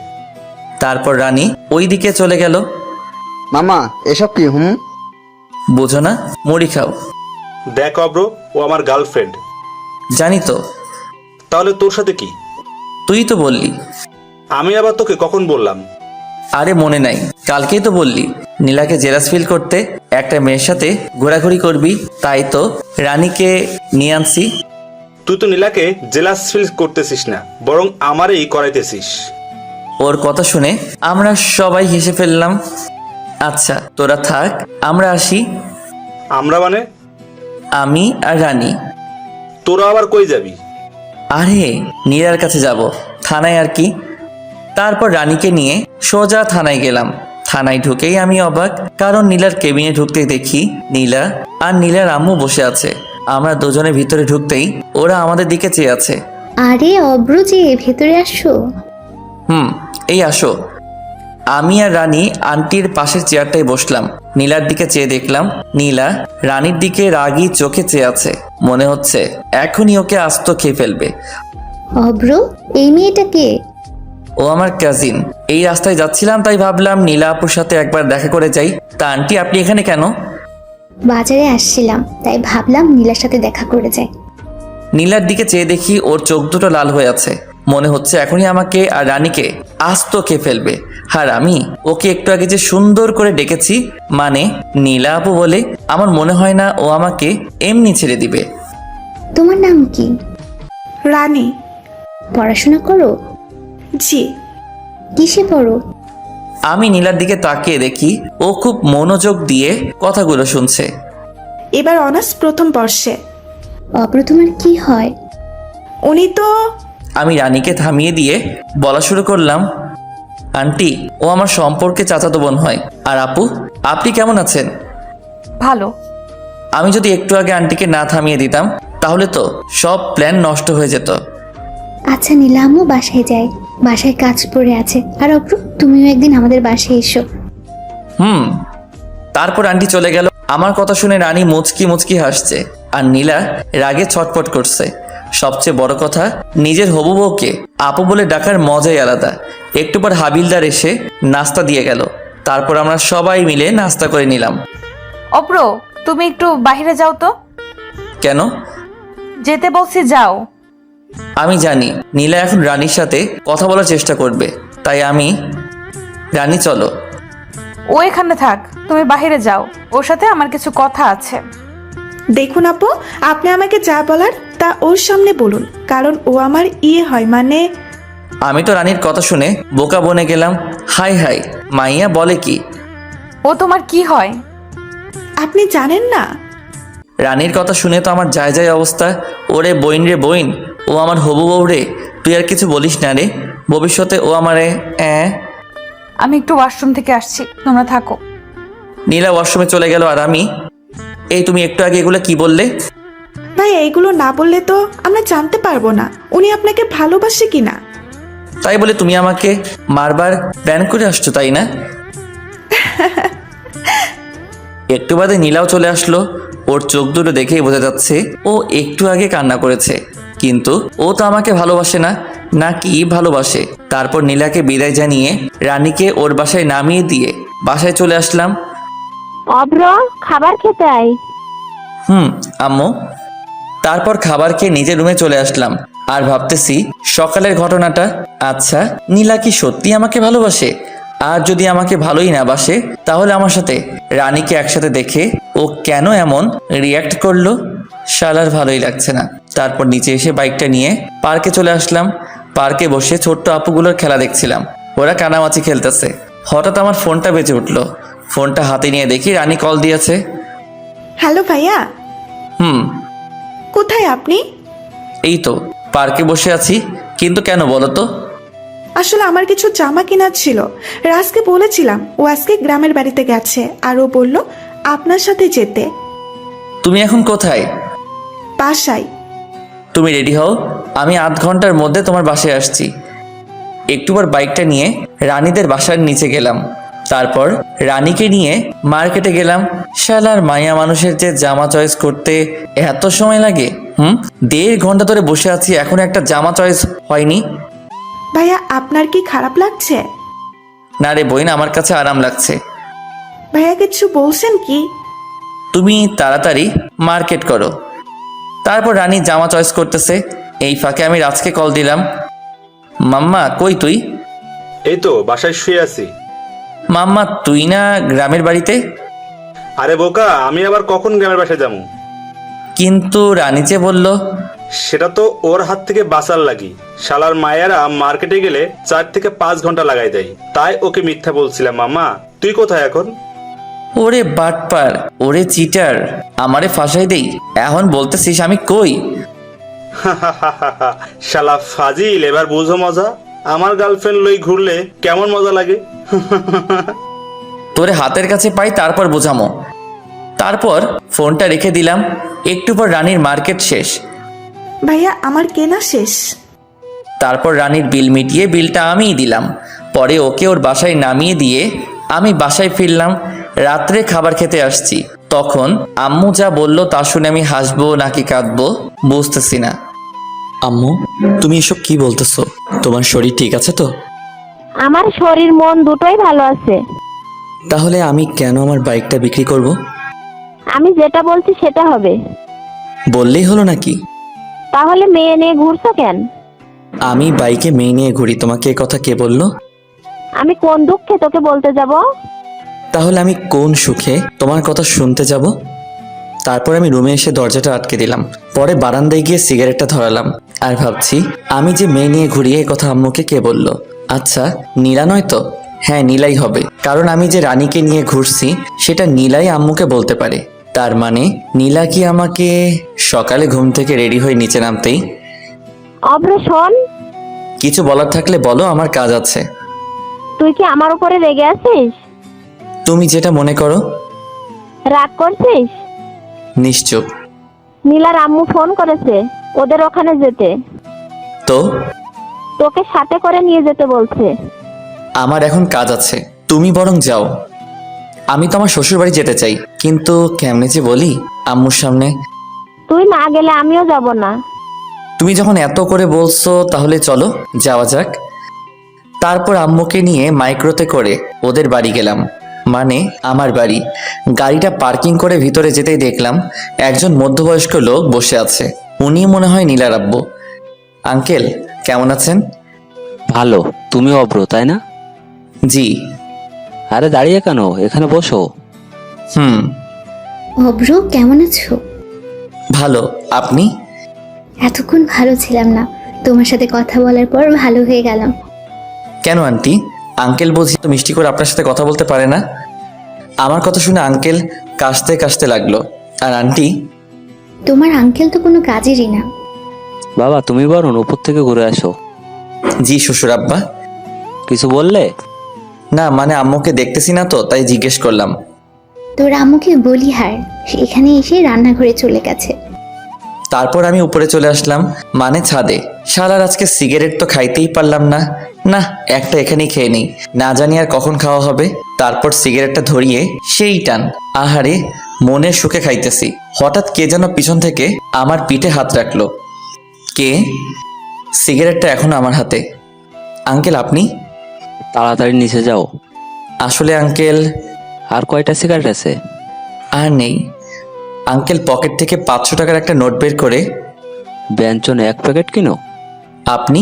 তারপর রানী ওই দিকে চলে গেল। মামা, এসব কি? বোঝো না? মুড়ি খাও। দেখ অব্র, ও আমার গার্লফ্রেন্ড। জানি তো। তাহলে তোর সাথে কি? তুই তো বললি। আমি আবার তোকে কখন বললাম? আরে মনে নাই, কালকেই তো বললি নীলাকে জেলাস ফিল করতে একটা মেয়ের সাথে ঘোরাঘুরি করবি, তাই তো রানীকে নিয়ে আনছি। তুই তো নীলাকে জেলাস ফিল করতেছিস না, বরং আমারই করাইতেছিস। ওর কথা শুনে আমরা সবাই হেসে ফেললাম। আচ্ছা তোরা থাক, আমরা আসি। আমরা মানে? আমি আর রানী। তোরা আবার কই যাবি? আরে নীলার কাছে যাব, থানায় আর কি। তারপর রানীকে নিয়ে সোজা থানায় গেলাম। থানায় ঢুকেই আমি অবাক, কারণ নীলার কেবিনে ঢুকতে দেখি নীলা আর নীলার আম্মু বসে আছে। আমরা দুজনে ভিতরে ঢুকতেই ওরা আমাদের দিকে চেয়ে আছে। আরে অব্র যে, ভেতরে আসো। এই আসো। আমি আর রানী আন্টির পাশের চেয়ারটায় বসলাম। নীলার দিকে চেয়ে দেখলাম নীলা রানীর দিকে রাগী চোখে চেয়ে আছে। মনে হচ্ছে এখনই ওকে আস্ত খেয়ে ফেলবে। অব্র, এই মেয়েটা কে? ও আমার কাজিন। এই রাস্তায় যাচ্ছিলাম, তাই ভাবলাম নীলা আপুর সাথে একবার দেখা করে যাই। তা আন্টি, আপনি এখানে কেন? বাজারে আসছিলাম, তাই ভাবলাম নীলার সাথে দেখা করে যাই। নীলার দিকে চেয়ে দেখি ওর চোখ দুটো লাল হয়ে আছে। মনে হচ্ছে এখনই আমাকে আর রানীকে আস্ত খেয়ে ফেলবে। আর আমি ওকে একটু আগে যে সুন্দর করে ডেকেছি, মানে নীলা আপু বলে, আমার মনে হয় না ও আমাকে এমনি ছেড়ে দিবে। তোমার নাম কি? রানী। পড়াশোনা করো? জি। কিসে পড়ো? আমি নীলার দিকে তাকিয়ে দেখি ও খুব মনোযোগ দিয়ে কথাগুলো শুনছে। এবার অনার্স প্রথম বর্ষে। অব্র, তোমার কি হয়? উনি তো। আমি রানীকে থামিয়ে দিয়ে বলা শুরু করলাম, আন্টি, ও আমার সম্পর্কে চাচাতো বোন হয়। আর আপু, আপনি কেমন আছেন? ভালো। আমি যদি একটু আগে আন্টিকে না থামিয়ে দিতাম, তাহলে তো সব প্ল্যান নষ্ট হয়ে যেত। আচ্ছা নীলা আম্মু, বাসায় যাই, বাসায় কাজ পড়ে আছে। আর অব্র, তুমিও একদিন আমাদের বাসায় এসো। তারপর আন্টি চলে গেল। আমার কথা শুনে রানী মুচকি মুচকি হাসছে, আর নীলা রাগে ছটফট করছে। সবচেয়ে বড় কথা, নিজের হবু বউকে আপু বলে ডাকার মজাই আলাদা। একটু পর হাবিলদার এসে নাস্তা দিয়ে গেল। তারপর আমরা সবাই মিলে নাস্তা করে নিলাম। অব্র, তুমি একটু বাইরে যাও তো। কেন? যেতে বলছি যাও। আমি জানি নীলা এখন রানীর সাথে কথা বলার চেষ্টা করবে, তাই আমি রানী চলো। ও এখানে থাক, তুমি বাইরে যাও, ওর সাথে আমার কিছু কথা আছে। দেখুন আপু, আপনি আমাকে যা বলার তা ওর সামনে বলুন, কারণ ও আমার হয়, মানে আমি তো রানীর কথা শুনে বোকা বনে গেলাম। হাই হাই, মাইয়া বলে কি? ও তোমার কি হয়? আপনি জানেন না? রানীর কথা শুনে তো আমার যায় যায় অবস্থা। ওরে বইন রে বইন, ও আমার হবু বউ রে। তুই আর কিছু বলিস না রে, ভবিষ্যতে ও আমারে আমি একটু ওয়াশরুম থেকে আসছি, তোমরা থাকো। নীলা ওয়াশরুমে চলে গেল আর আমি, এই তুমি একটু আগে এগুলো কি বললে? ভাই এইগুলো না বললে তো আমরা জানতে পারবো না উনি আপনাকে ভালোবাসে কিনা। তাই বলে তুমি আমাকে মারবার প্ল্যান করে আসছো, তাই না? একটু বাদে নীলাও চলে আসলো। ওর চোখ দুটো দেখেই বোঝা যাচ্ছে ও একটু আগে কান্না করেছে, কিন্তু ও তো আমাকে ভালোবাসে না, নাকি ভালোবাসে? তারপর নীলাকে বিদায় জানিয়ে রানীকে ওর বাসায় নামিয়ে দিয়ে বাসায় চলে আসলাম। অব্র, খাবার খেতে আয়। আম্মু। তারপর খাবার খেয়ে নিজের রুমে চলে আসলাম আর ভাবতেছি সকালের ঘটনাটা। আচ্ছা, নীলা কি সত্যি আমাকে ভালোবাসে? আর যদি আমাকে ভালোই না বাসে, তাহলে আমার সাথে রানীকে একসাথে দেখে ও কেন এমন রিয়াক্ট করলো? শালার ভালোই লাগছে না। তারপর নিচে এসে বাইকটা নিয়ে পার্কে চলে আসলাম। পার্কে বসে ছোট্ট আপুগুলোর খেলা দেখছিলাম, ওরা কানামাছি খেলতেছে। হঠাৎ আমার ফোনটা বেজে উঠলো। ফোনটা হাতে নিয়ে দেখি রানী কল দিয়েছে। হ্যালো ভাইয়া। কোথায় আপনি? এই তো পার্কে বসে আছি, কিন্তু কেন বলো তো? আসলে আমার কিছু জামা কেনার ছিল, রাজকে বলেছিলাম, ও আজকে গ্রামের বাড়িতে গেছে আর ও বলল আপনার সাথে যেতে। তুমি এখন কোথায়? বাসায়। তুমি রেডি হও, আমি আধ ঘন্টার মধ্যে তোমার বাসায় আসছি। একটুবার বাইকটা নিয়ে রানীদের বাসার নিচে গেলাম। তারপর রানীকে নিয়ে মার্কেটে গেলাম। শালার মাইয়া মানুষের যে জামা চয়েস করতে এত সময় লাগে। 1.5 ঘন্টা ধরে বসে আছি, এখন একটা জামা চয়েস হয়নি। ভাইয়া আপনার কি খারাপ লাগছে? না রে বইন, আমার কাছে আরাম লাগছে। ভাইয়া কিছু বলছেন কি? তুমি তাড়াতাড়ি মার্কেট করো। তারপর রানী জামা চয়েস করতেছে, এই ফাঁকে আমি রাজকে কল দিলাম। মাম্মা কই তুই? এই তো বাসায় শুয়ে আছি। মাম্মা তুই না গ্রামের বাড়িতে? আরে বোকা, আমি আবার কখন গ্রামের বাসায় যাবো? কিন্তু রানী যে বলল। সেটা তো ওর হাত থেকে বাঁচার লাগি। শালার মায়েরা মার্কেটে গেলে 4 থেকে 5 ঘন্টা লাগাই দেয়, তাই ওকে মিথ্যা বলছিলাম। মামা তুই কোথায় এখন? ওরে বাটপার, ওরে চিটার, আমারে ফাঁসাই দেই। এখন বলতেছিস আমি কই? শালা ফাজিল, এবার বুঝো মজা। আমার গার্লফ্রেন্ড লই ঘুরলে কেমন মজা লাগে। তোরে হাতের কাছে পাই, তারপর বোঝামো। তারপর ফোনটা রেখে দিলাম। একটু পর রানীর মার্কেট শেষ। ভাইয়া আমার কেনা শেষ। তারপর রানীর বিল মিটিয়ে বিলটা আমিই দিলাম। পরে ওকে ওর বাসায় নামিয়ে দিয়ে আমি বাসায় ফিরলাম। রাত্রে খাবার খেতে আসছি, তখন আম্মু যা বলল তা শুনে আমি হাসবো নাকি কাঁদবো বুঝতেছি না। আম্মু, তুমি এসব কি বলতেছো? তোমার শরীর ঠিক আছে তো? আমার শরীর মন দুটোই ভালো আছে। তাহলে আমি কেন আমার বাইকটা বিক্রি করব? আমি যেটা বলছি সেটা হবে। বললেই হলো নাকি? তাহলে মেয়ে নিয়ে ঘুরছো কেন? আমি বাইকে মেয়ে নিয়ে ঘুরি, তোমাকে এ কথা কে বললো? আমি কোন দুঃখে তোকে বলতে যাব? তাহলে আমি কোন সুখে তোমার কথা শুনতে যাব? তারপর আমি রুমে এসে দরজাটা আটকে দিলাম। পরে বারান্দায় গিয়ে সিগারেটটা ধরালাম আর ভাবছি আমি যে মেয়ে নিয়ে ঘুরি এই কথা আম্মুকে কে বলল? আচ্ছা, নীলা নয় তো? হ্যাঁ, নীলাই হবে, কারণ আমি যে রানীকে নিয়ে ঘুরছি সেটা নীলাই আম্মুকে বলতে পারে। তার মানে নীলা কি আমাকে সকালে ঘুম থেকে রেডি হয়ে নিচে নামতেই? অব্র শোন, কিছু বলার থাকলে বলো, আমার কাজ আছে। তুই কি আমার উপরে রেগে আছিস? তুমি যেটা মনে করো। রাগ করছিস? নিশ্চুপ। নীলার আম্মু ফোন করেছে ওদের ওখানে যেতে। তো তোকে সাথে করে নিয়ে যেতে বলছে। আমার এখন কাজ আছে, তুমি বরং যাও। আমি তো আমার শ্বশুর বাড়ি যেতে চাই, কিন্তু কেমনে যে বলি আম্মুর সামনে। তুই না গেলে আমিও যাব না। তুমি যখন এত করে বলছো তাহলে চলো যাওয়া যাক। তারপর আম্মুকে নিয়ে মাইক্রোতে করে ওদের বাড়ি গেলাম, মানে আমার বাড়ি। গাড়িটা পার্কিং করে ভিতরে যেতেই দেখলাম একজন মধ্যবয়স্ক লোক বসে আছে। উনি মনে হয় নীলার আব্বু। আঙ্কেল কেমন আছেন? ভালো। তুমি অব্র, তাই না? জি। আরে দাঁড়িয়ে কেন, এখানে বসো। হুম। অব্র, কেমন আছো? ভালো। আপনি? এতক্ষণ ভালো ছিলাম না, তোমার সাথে কথা বলার পর ভালো হয়ে গেলাম। কেন আন্টি? আঙ্কেল বুঝি তো মিষ্টি করে আপনার সাথে কথা বলতে পারে না? আমার কথা শুনে আঙ্কেল কাশতে কাশতে লাগলো। আর আন্টি? তোমার আঙ্কেল তো কোনো কাজেরই না। বাবা তুমি বরং উপর থেকে ঘুরে আসো। জি শ্বশুর আব্বা। কিছু বললে? না মানে আম্মুকে দেখতেছি না তো তাই জিজ্ঞেস করলাম। তোর আম্মুকে বলি হার, এখানে এসে রান্নাঘরে চলে গেছে। তারপর আমি উপরে চলে আসলাম, মানে ছাদে। শালার আজকে সিগারেট তো খাইতেই পারলাম না। না, একটা এখানেই খেয়ে নিই, না জানি আর কখন খাওয়া হবে। তারপর সিগারেটটা ধরিয়ে সেই টান। আহারে, মনের সুখে খাইতেছি। হঠাৎ কে যেন পিছন থেকে আমার পিঠে হাত রাখলো। কে? সিগারেটটা এখনো আমার হাতে। আঙ্কেল আপনি? তাড়াতাড়ি নিচে যাও। আসলে আঙ্কেল। আর কয়টা সিগারেট আছে? আর নেই। আঙ্কেল পকেট থেকে 500 টাকার একটা নোট বের করে। ব্যঞ্জন 1 প্যাকেট কিনো। আপনি?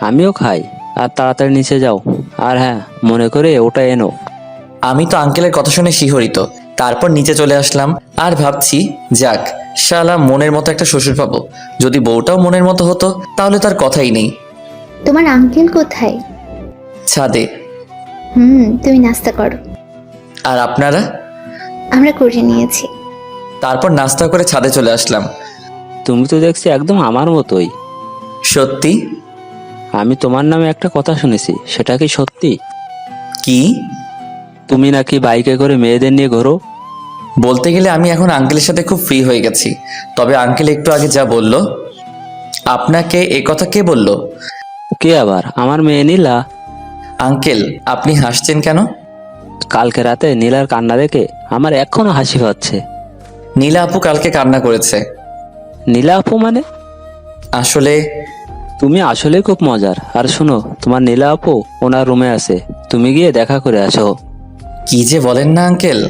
আমিও খাই। আর তাড়াতাড়ি নিচে যাও। আর হ্যাঁ, মনে করে ওটা এনো। আমি তো আঙ্কেলের কথা শুনে শিহরিত। তারপর নিচে চলে আসলাম আর ভাবছি, যাক শালা মনের মতো একটা শ্বশুর পাবো। যদি বউটাও মনের মতো হতো তাহলে তার কথাই নেই। তোমার আঙ্কেল কোথায়? ছাদে। তুমি নাস্তা করো। আর আপনারা? আমরা করে নিয়েছি। তারপর নাস্তা করে ছাদে চলে আসলাম। তুমি তো দেখছি একদম আমার মতোই। সত্যি? আমি তোমার নামে একটা কথা শুনেছি, সেটা কি সত্যি? কি? তুমি নাকি বাইকে করে মেয়েদের নিয়ে ঘোরো। বলতে গেলে আমি এখন আঙ্কেলের সাথে খুব ফ্রি হয়ে গেছি। তবে আঙ্কেল একটু আগে যা বলল। আপনাকে এ কথা কে বলল? কে আবার? আমার মেয়ে নীলা। আঙ্কেল আপনি হাসছেন কেন? কালকে রাতে নীলার কান্না দেখে আমার এখনো হাসি পাচ্ছে। নীলা আপু কালকে কান্না করেছে। নীলা আপু মানে? আসলে তুমি আসলে খুব মজার। আর শোনো, তোমার নীলা আপু ওনার রুমে আছে, তুমি গিয়ে দেখা করে আসো। কি যে বলেন না আঙ্কেল।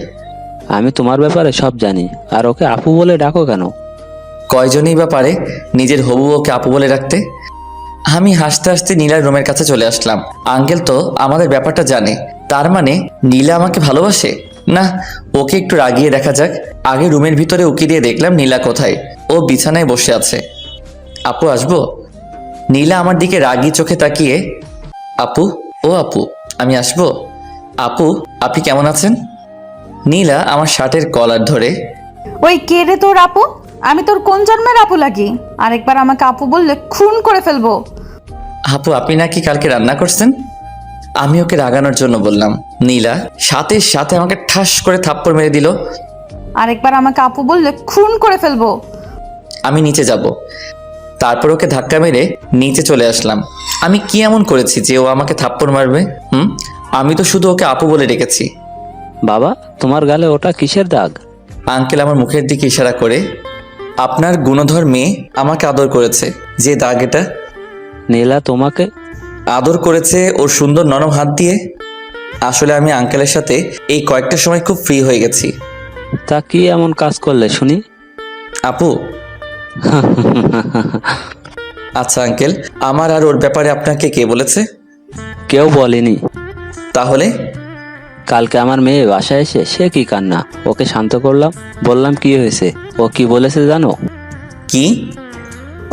আমি তোমার ব্যাপারে সব জানি। আর ওকে আপু বলে ডাকো কেন? কয়জনই বা পারে নিজের হবু ওকে আপু বলে রাখতে। আমি হাসতে হাসতে নীলার রুমের কাছে চলে আসলাম। আঙ্কেল তো আমাদের ব্যাপারটা জানে, তার মানে নীলা আমাকে ভালোবাসে। না, ওকে একটু রাগিয়ে দেখা যাক। আগে রুমের ভিতরে উকি দিয়ে দেখলাম নীলা কোথায়। ও বিছানায় বসে আছে। আপু আসবো? নীলা আমার দিকে রাগি চোখে তাকিয়ে, আপু, ও আপু আমি আসবো? আপু আপনি কেমন আছেন? নীলা আমার শার্টের কলার ধরে, ওই কে রে তোর আপু? আমি তোর কোন জন্মের আপু লাগি? আরেকবার আমাকে আপু বললে খুন করে ফেলবো। আপু আপনি নাকি কালকে রান্না করছেন? আমি ওকে রাগানোর জন্য বললাম। নীলা সাথে সাথে আমাকে ঠাস করে থাপ্পড় মেরে দিল। আরেকবার আমাকে আপু বললে খুন করে ফেলবো। আমি নিচে যাব। তারপর ওকে ধাক্কা মেরে নিচে চলে আসলাম। আমি কি এমন করেছি যে ও আমাকে থাপ্পড় মারবে? আমি তো শুধু ওকে আপু বলে ডেকেছি। বাবা, তোমার গালে ওটা কিসের দাগ? আঙ্কেল আমার মুখের দিকে ইশারা করে, আপনার গুণধর মেয়ে আমাকে আদর করেছে, যে দাগ এটা। নীলা তোমাকে আদর করেছে ওর সুন্দর নরম হাত দিয়ে। আসলে আমি আঙ্কেলের সাথে এই কয়েকটা সময় খুব ফ্রি হয়ে গেছি। তা কি এমন কাজ করলে শুনি? আপু আচ্ছা আঙ্কেল, আমার আর ওর ব্যাপারে আপনাকে কে বলেছে? কেউ বলেনি। তাহলে? কালকে আমার মেয়ে বাসায় এসে সে কি কান্না, ওকে শান্ত করলাম, বললাম কি হয়েছে। ও কি বলেছে জানো? কি?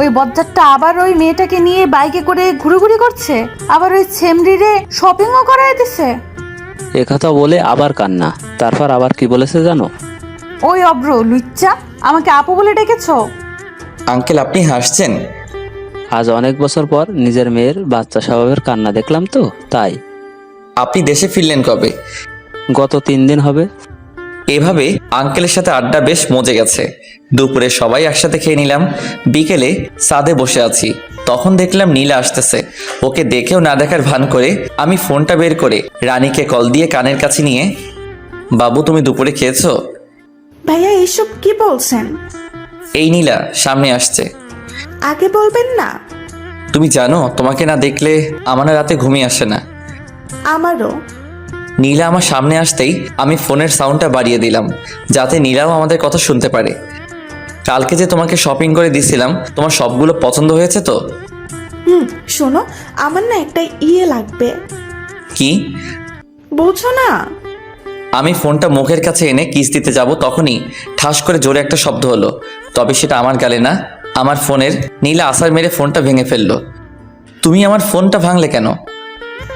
ওই বজ্জাতটা আবার ওই মেয়েটাকে নিয়ে বাইকে করে ঘুরোঘুরি করছে, আবার ওই ছেমরিরে শপিংও করায় দিছে। একথা বলে আবার কান্না। তারপর আবার কি বলেছে জানো? ওই অব্র লুচ্চা, আমাকে আপু বলে ডেকেছো? আঙ্কেল আপনি হাসছেন? আজ অনেক বছর পর নিজের মেয়ের বাচ্চা স্বভাবের কান্না দেখলাম তো তাই। আপনি দেশে ফিরলেন কবে? গত 3 দিন হবে। এভাবে আঙ্কেলের সাথে আড্ডা বেশ মজে গেছে। দুপুরে সবাই একসাথে খেয়ে নিলাম। বিকেলে ছাদে বসে আছি, তখন দেখলাম নীলা আসতেছে। ওকে দেখেও না দেখার ভান করে আমি ফোনটা বের করে রানীকে কল দিয়ে কানের কাছে নিয়ে, বাবু তুমি দুপুরে খেয়েছো? ভাইয়া এইসব কি বলছেন? এই নীলা সামনে আসছে। আগে বলবেন না। তুমি জানো তোমাকে না দেখলে আমার না রাতে ঘুমিয়ে আসে না। আমারও। নীলা আমার সামনে আসতেই আমি ফোনের সাউন্ডটা বাড়িয়ে দিলাম, যাতে নীলাও আমাদের কথা শুনতে পারে। কালকে যে তোমাকে শপিং করে দিছিলাম তোমার সবগুলো পছন্দ হয়েছে তো? শোনো, আমার না একটা লাগবে। কি? বলছো না? আমি ফোনটা মুখের কাছে এনে কিস দিতে যাব তখনই ঠাস করে জোরে একটা শব্দ হলো। তবে সেটা আমার গালে না, আমার ফোনের। নীলা আছাড় মেরে ফোনটা ভেঙে ফেললো। তুমি আমার ফোনটা ভাঙলে কেন?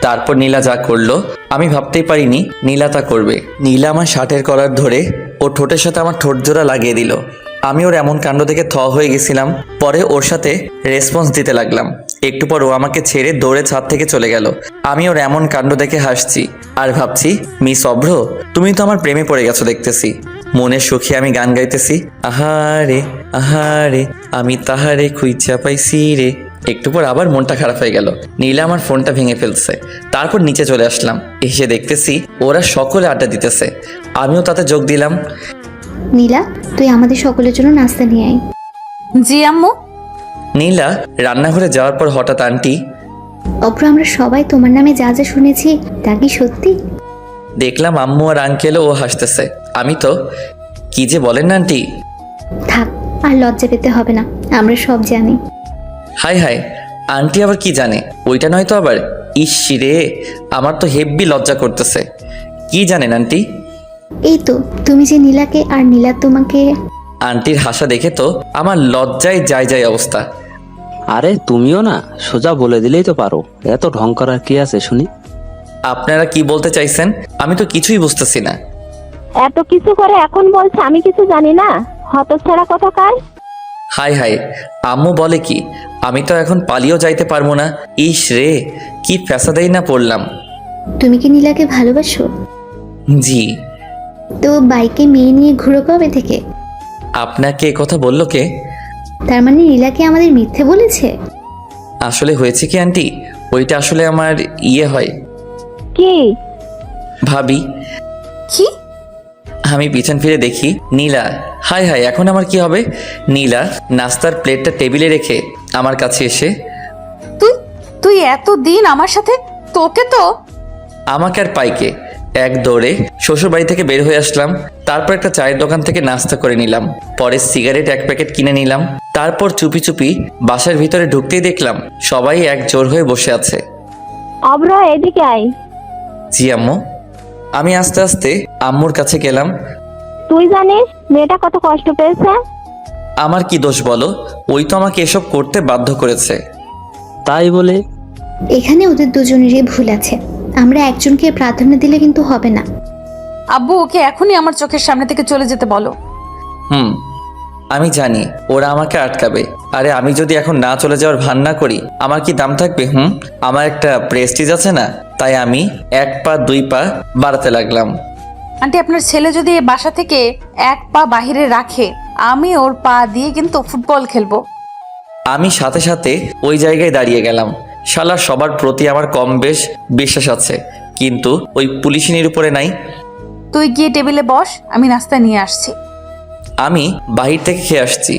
তারপর নীলা যা করলো আমি ভাবতেই পারিনি নীলা তা করবে। নীলা আমার শার্টের কলার ধরে ও ঠোঁটের সাথে আমার ঠোঁট জোড়া লাগিয়ে দিল। আমি ওর এমন কাণ্ড দেখে থ হয়ে গেছিলাম। পরে ওর সাথে রেসপন্স দিতে লাগলাম। একটু পর ও আমাকে ছেড়ে দৌড়ে ছাদ থেকে চলে গেল। আমি ওর এমন কাণ্ড দেখে হাসছি আর ভাবছি, মিস অভ্র, তুমি তো আমার প্রেমে পড়ে গেছো দেখতেছি। মনের সুখে আমি গান গাইতেছি, আহারে আহারে আমি তাহারে খুঁজা পাইছি রে। একটু পর আবার মনটা খারাপ হয়ে গেল। নীলা আমার ফোনটা ভেঙে ফেলছে। তারপর নিচে চলে আসলাম। এসে দেখতেছি ওরা সকলে আড্ডা দিতেছে, আমিও তাতে যোগ দিলাম। নীলা, তুই আমাদের সকলের জন্য নাস্তা নিয়ে আয়। জি আম্মু। নীলা রান্নাঘরে যাওয়ার পর হঠাৎ আন্টি, অভ্র, আমরা সবাই তোমার নামে যা যা শুনেছি তা কি সত্যি? দেখলাম আম্মু আর আঙ্কেলও ও হাসতেছে। আমি তো, কি যে বলেন না আন্টি। থাক, আর লজ্জা পেতে হবে না, আমরা সব জানি। হাই হাই, আন্টি আবার কি জানে? ওইটা নয়তো আবার। ইস রে, আমার তো হেব্বি লজ্জা করতেছে। কি জানেন আন্টি? এই তো, তুমি যে নীলাকে আর নীলা তোমাকে। আন্টির হাসা দেখে তো আমার লজ্জায় যায় অবস্থা। আরে তুমিও না, সোজা বলে দিলেই তো পারো, এত ঢং করার কি আছে শুনি? আপনারা কি বলতে চাইছেন আমি তো কিছুই বুঝতেছি না। এত কিছু করে এখন বলছে আমি কিছু জানি না, হতচ্ছাড়া কোথাকার। হাই হাই, আম্মু বলে কি? আমি তো এখন পালিয়েও যাইতে পারবো না। ইস রে, কি ফ্যাসাদেই না পড়লাম। তুমি কি নীলাকে ভালোবাসো? জি। তো বাইকে মেয়ে নিয়ে ঘুরো কবে থেকে? আপনাকে এ কথা বললো কে? তার মানে নীলাকে আমাদের মিথ্যে বলেছে? আসলে হয়েছে কি আন্টি, ওইটা আসলে আমার হয় কি? ভাবি। কি? আমি পিছন ফিরে দেখি নীলা। হাই হাই, এখন আমার কি হবে? নীলা নাস্তার প্লেটটা টেবিলে রেখে আমার কাছে এসে, তুই এতদিন আমার সাথে, তোকে তো। আমাকে আর পাইকে এক দৌড়ে শ্বশুর বাড়ি থেকে বের হয়ে আসলাম। তারপর একটা চায়ের দোকান থেকে নাস্তা করে নিলাম। পরে সিগারেট এক প্যাকেট কিনে নিলাম। তারপর চুপি চুপি বাসার ভিতরে ঢুকতেই দেখলাম সবাই এক জোর হয়ে বসে আছে। অভ্র, এদিকে আয়। জি আম্মু। আমি আস্তে আস্তে আম্মুর কাছে গেলাম। তুই জানিস মেয়েটা কত কষ্ট পেয়েছে? আমার কি দোষ বলো? ওই তো আমাকে এসব করতে বাধ্য করেছে। তাই বলে? এখানে ওদের দুজনেরই ভুল আছে, আমরা একজনকে প্রাধান্য দিলে কিন্তু হবে না। আব্বু, ওকে এখনই আমার চোখের সামনে থেকে চলে যেতে বলো। আমি জানি ওরা আমাকে আটকাবে। আরে আমি যদি এখন না চলে যাওয়ার ভান না করি আমার কি দাম থাকবে? আমার একটা প্রেস্টিজ আছে না? তাই আমি 1 পা 2 পা বাড়াতে লাগলাম। আন্টি, আপনার ছেলে যদি এই বাসা থেকে 1 পা বাহিরে রাখে, আমি ওর পা দিয়ে কিন্তু ফুটবল খেলবো। আমি সাথে সাথে ওই জায়গায় দাঁড়িয়ে গেলাম। শালা সবার প্রতি আমার কম বেশ বিশ্বাস আছে, কিন্তু ওই পুলিশিনীর উপরে নাই। তুই গিয়ে টেবিলে বস, আমি নাস্তা নিয়ে আসছি। আমি বাহির থেকে খেয়ে আসছি।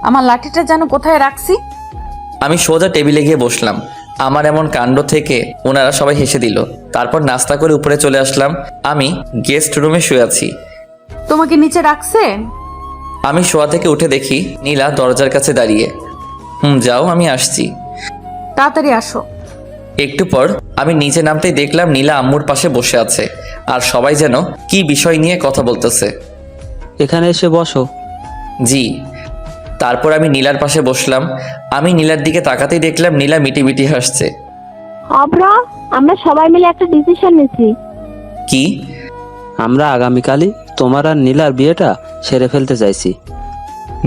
আমার লাঠিটা যেন কোথায় রাখছি। আমি সোজা টেবিলে গিয়ে বসলাম। আমার এমন কাণ্ড থেকে ওনারা সবাই হেসে দিল। তারপর নাস্তা করে উপরে চলে আসলাম। আমি গেস্ট রুমে শুয়ে আছি। তোমাকে নিচে রাখছে? আমি শোয়া থেকে উঠে দেখি নীলা দরজার কাছে দাঁড়িয়ে। যাও, আমি আসছি। তাড়াতাড়ি আসো। একটু পর আমি নিচে নামতেই দেখলাম নীলা আম্মুর পাশে বসে আছে আর সবাই যেন কি বিষয় নিয়ে কথা বলতেছে। এখানে এসে বসো। জি। তারপর আমি নীলার পাশে বসলাম। আমি নীলার দিকে তাকাতেই দেখলাম নীলা মিটিমিটি হাসছে। অভ্র, আমরা সবাই মিলে একটা ডিসিশন নিয়েছি। কি? আমরা আগামীকালই তোমার আর নীলার বিয়েটা সেরে ফেলতে চাইছি।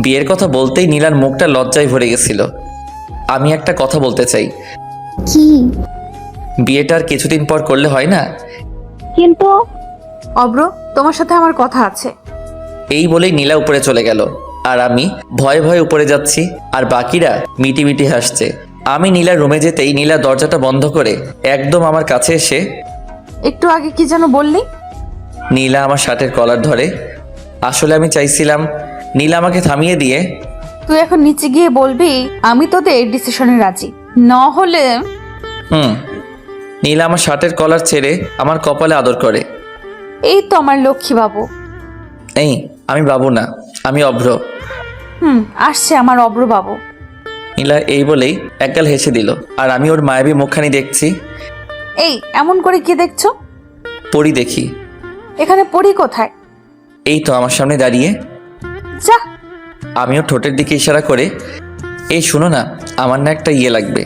বিয়ের কথা বলতেই নীলার মুখটা লজ্জায় ভরে গেছিল। আমি একটা কথা বলতে চাই। কি? বিয়েটা আর কিছুদিন পর করলে হয় না? কিন্তু অভ্র, তোমার সাথে আমার কথা আছে। এই বলেই নীলা উপরে চলে গেল আর আমি ভয়ে ভয়ে উপরে যাচ্ছি আর বাকিরা মিটিমিটি হাসছে। আমি নীলার রুমে যেতেই নীলা দরজাটা বন্ধ করে একদম আমার কাছে এসে, একটু আগে কি যেন বললি? নীলা আমার শার্টের কলার ধরে। আসলে আমি চাইছিলাম, নীলা আমাকে থামিয়ে দিয়ে, তুই এখন নিচে গিয়ে বলবি আমি তোদের ডিসিশনে রাজি, না হলে। নীলা আমার শার্টের কলার ছেড়ে আমার কপালে আদর করে। এই তো আমার লক্ষ্মী বাবু। এই, আমি বাবু না, আমি অভ্র। আসছে আমার অব্র বাবু। নীলা এই বলেই একগাল হেসে দিল, আর আমি ওর মায়াবী মুখখানি দেখছি। এই এমন করে কি দেখছো? পরি দেখি। এখানে পড়ি কোথায়? এই তো আমার সামনে দাঁড়িয়ে। যা। আমিও ঠোঁটের দিকে ইশারা করে, এই শুনো না, আমার না একটা ইয়ে লাগবে।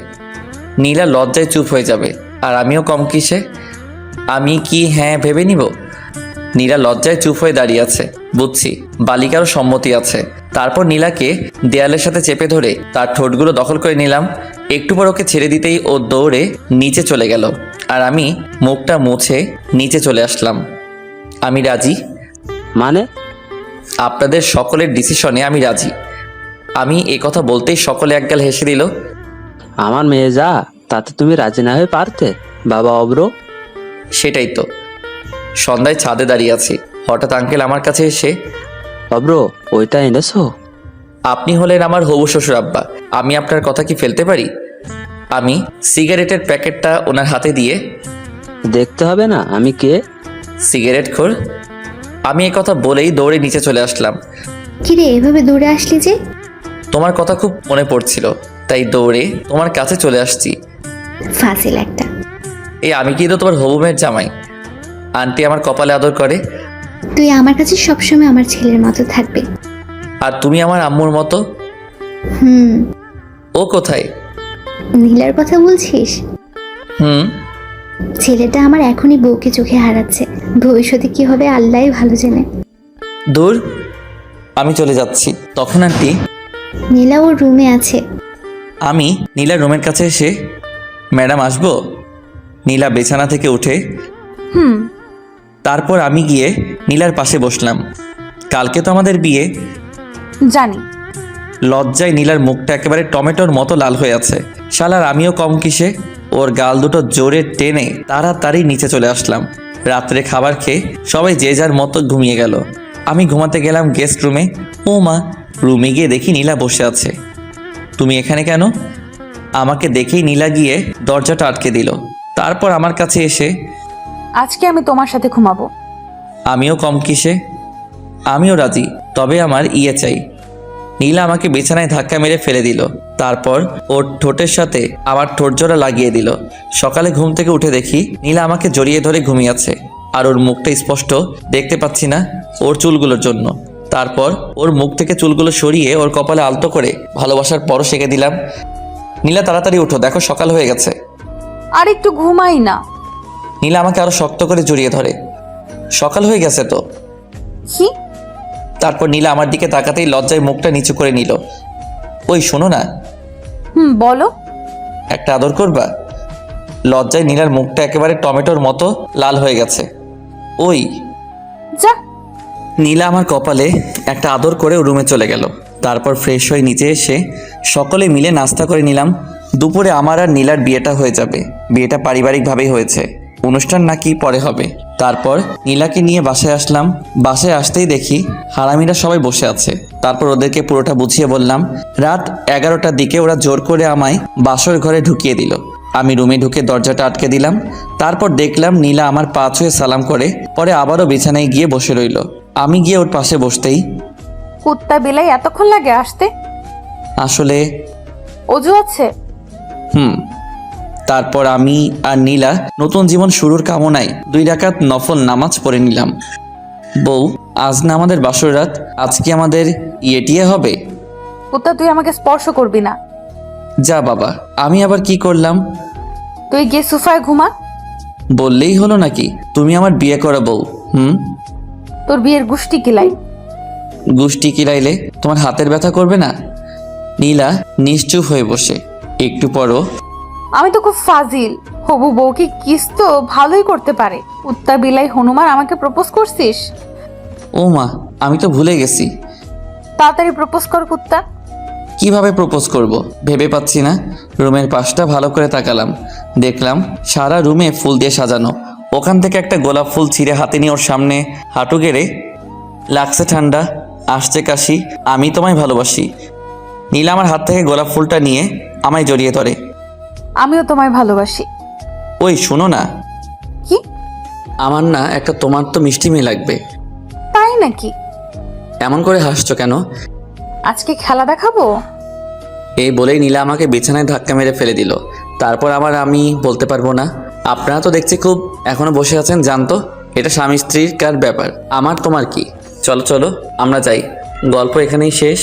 নীলা লজ্জায় চুপ হয়ে যাবে, আর আমিও কম কিসে। আমি কি হ্যাঁ ভেবে নিব? নীলা লজ্জায় চুপ হয়ে দাঁড়িয়ে আছে, বুঝছি বালিকারও সম্মতি আছে। তারপর নীলাকে দেয়ালের সাথে চেপে ধরে তার ঠোঁটগুলো দখল করে নিলাম। একটু পর ওকে ছেড়ে দিতেই ও দৌড়ে নিচে চলে গেল, আর আমি মুখটা মুছে নিচে চলে আসলাম। আমি রাজি। মানে? আপনাদের সকলের ডিসিশনে আমি রাজি। আমি এ কথা বলতেই সকলে একগাল হেসে দিল। আমার মেয়ে যা, তাতে তুমি রাজি না হয়ে পারতে বাবা অব্র? সেটাই তো। সন্ধ্যায় ছাদে দাঁড়িয়ে আছি, হঠাৎ আঙ্কেল আমার কাছে এসে, অব্র ওইটা এনেছো? আপনি হলেন আমার হবু শ্বশুর আব্বা, আমি আপনার কথা কি ফেলতে পারি? আমি সিগারেটের প্যাকেটটা ওনার হাতে দিয়ে, দেখতে হবে না আমি কে? সিগারেট খোর। আমি এ কথা বলেই দৌড়ে নিচে চলে আসলাম। কিরে এভাবে দৌড়ে আসলি যে? তোমার কথা খুব মনে পড়ছিল, তাই দৌড়ে তোমার কাছে চলে আসছি। ফাজিল একটা। এই আমি কিন্তু তোমার হবু মেয়ের জামাই। আন্টি আমার কপালে আদর করে। তুই আমার কাছে সবসময় আমার ছেলের মতো থাকবে। আর তুমি আমার আম্মুর মতো। হুম। ও কোথায়? নীলার কথা বলছিস? হুম। ছেলেটা আমার এখনই বউকে চোখে হারাচ্ছে, ভবিষ্যতে কি হবে আল্লাহই ভালো জানে। দূর, আমি চলে যাচ্ছি। তখন আন্টি, নীলা ওর রুমে আছে। আমি নীলার রুমের কাছে এসে, ম্যাডাম আসবো? নীলা বিছানা থেকে উঠে, তারপর আমি গিয়ে নীলার পাশে বসলাম। কালকে তো আমাদের বিয়ে। জানি। লজ্জায় নীলার মুখটা একেবারে টমেটোর মতো লাল হয়ে আছে। শালার আমিও কম কিসে। ওর গাল দুটো জোরে টেনে তাড়াতাড়ি নিচে চলে আসলাম। রাত্রে খাবার খেয়ে সবাই যে যার মতো ঘুমিয়ে গেল। আমি ঘুমাতে গেলাম গেস্ট রুমে। ও মা, রুমে গিয়ে দেখি নীলা বসে আছে। তুমি এখানে কেন? আমাকে দেখেই নীলা গিয়ে দরজাটা আটকে দিল। তারপর আমার কাছে এসে, আজকে আমি তোমার সাথে ঘুমাবো। আমিও কম কিসে। আমিও রাজি, তবে আমার ইয়ে চাই। নীলা আমাকে বিছানায় ধাক্কা মেরে ফেলে দিল। তারপর ওর ঠোঁটের সাথে আমার ঠোঁট জোড়া লাগিয়ে দিল। সকালে ঘুম থেকে উঠে দেখি নীলা আমাকে জড়িয়ে ধরে ঘুমিয়ে আছে, আর ওর মুখটা স্পষ্ট দেখতে পাচ্ছি না ওর চুলগুলোর জন্য। তারপর ওর মুখ থেকে চুলগুলো সরিয়ে ওর কপালে আলতো করে ভালোবাসার পরশ এঁকে দিলাম। নীলা তাড়াতাড়ি উঠো, দেখো সকাল হয়ে গেছে। আর একটু ঘুমাই না। নীলা আমাকে আরো শক্ত করে জড়িয়ে ধরে। সকাল হয়ে গেছে তো। কি? তারপর নীলা আমার দিকে তাকাতেই লজ্জায় মুখটা নিচু করে নিল। ওই শোনো না। বলো। একটা আদর করবা? লজ্জায় নীলার মুখটা একেবারে টমেটোর মতো লাল হয়ে গেছে। ওই যা। নীলা আমার কপালে একটা আদর করে রুমে চলে গেল। তারপর ফ্রেশ হয়ে নিচে এসে সকলে মিলে নাস্তা করে নিলাম। দুপুরে আমার আর নীলার বিয়েটা হয়ে যাবে। বিয়েটা পারিবারিকভাবেই হয়েছে, অনুষ্ঠান নাকি পরে হবে। তারপর নীলাকে নিয়ে বাসায় আসলাম। বাসায় আসতেই দেখি হারামিরা সবাই বসে আছে। তারপর ওদেরকে পুরোটা বুঝিয়ে বললাম। রাত 11টার দিকে ওরা জোর করে আমায় বাসর ঘরে ঢুকিয়ে দিল। আমি রুমে ঢুকে দরজাটা আটকে দিলাম। তারপর দেখলাম নীলা আমার পা ছুঁয়ে সালাম করে পরে আবারও বিছানায় গিয়ে বসে রইল। আমি গিয়ে ওর পাশে বসতেই, কুত্তা বিলাই এতক্ষণ লাগে আসতে? আসলে অজু আছে? তারপর আমি আর নীলা নতুন জীবন শুরুর কামনায় 2 রাকাত নফল নামাজ পড়ে নিলাম। বউ, আজ না আমাদের বাসর রাত, আজকে আমাদের ইয়েটিয়ে হবে। কুত্তা তুই আমাকে স্পর্শ করবি না। যা বাবা, আমি আবার কি করলাম? তুই গিয়ে সোফায় ঘুমা। বললেই হলো নাকি? তুমি আমার বিয়ে করা বউ। তোর বিয়ের গুষ্টি কিলাই। গুষ্টি কিলাইলে তোমার হাতের ব্যথা করবে না? নীলা নিশ্চুপ হয়ে বসে। একটু পরও, আমি তো খুব ফাজিল। হবু বউকে কিস তো ভালোই করতে পারে। কুত্তা বিলাই হনুমান আমাকে প্রপোজ করছিস? ও মা, আমি তো ভুলে গেছি। তাড়াতাড়ি প্রপোজ কর কুত্তা। কিভাবে প্রপোজ করব ভেবে পাচ্ছি না। রুমের পাশটা ভালো করে তাকালাম, দেখলাম সারা রুমে ফুল দিয়ে সাজানো। ওখান থেকে একটা গোলাপ ফুল ছিঁড়ে হাতে নিয়ে ওর সামনে হাঁটু গেড়ে, লাগছে ঠান্ডা, আসছে কাশি, আমি তোমায় ভালোবাসি। নীলা আমার হাত থেকে গোলাপ ফুলটা নিয়ে আমায় জড়িয়ে ধরে। আমিও তোমায় ভালোবাসি। ওই শোনো না। কি? আমার না একটা তোমার তো মিষ্টি মেয়ে লাগবে। তাই নাকি? এমন করে হাসছো কেন? আজকে খেলা দেখাবো? এই বলেই নীলা আমাকে বিছানায় ধাক্কা মেরে ফেলে দিল। তারপর আমি বলতে পারবো না। আপনারা তো দেখছি খুব এখনো বসে আছেন, জানতো এটা স্বামী স্ত্রীর কার ব্যাপার, আমার তোমার কি? চলো চলো আমরা যাই, গল্প এখানেই শেষ।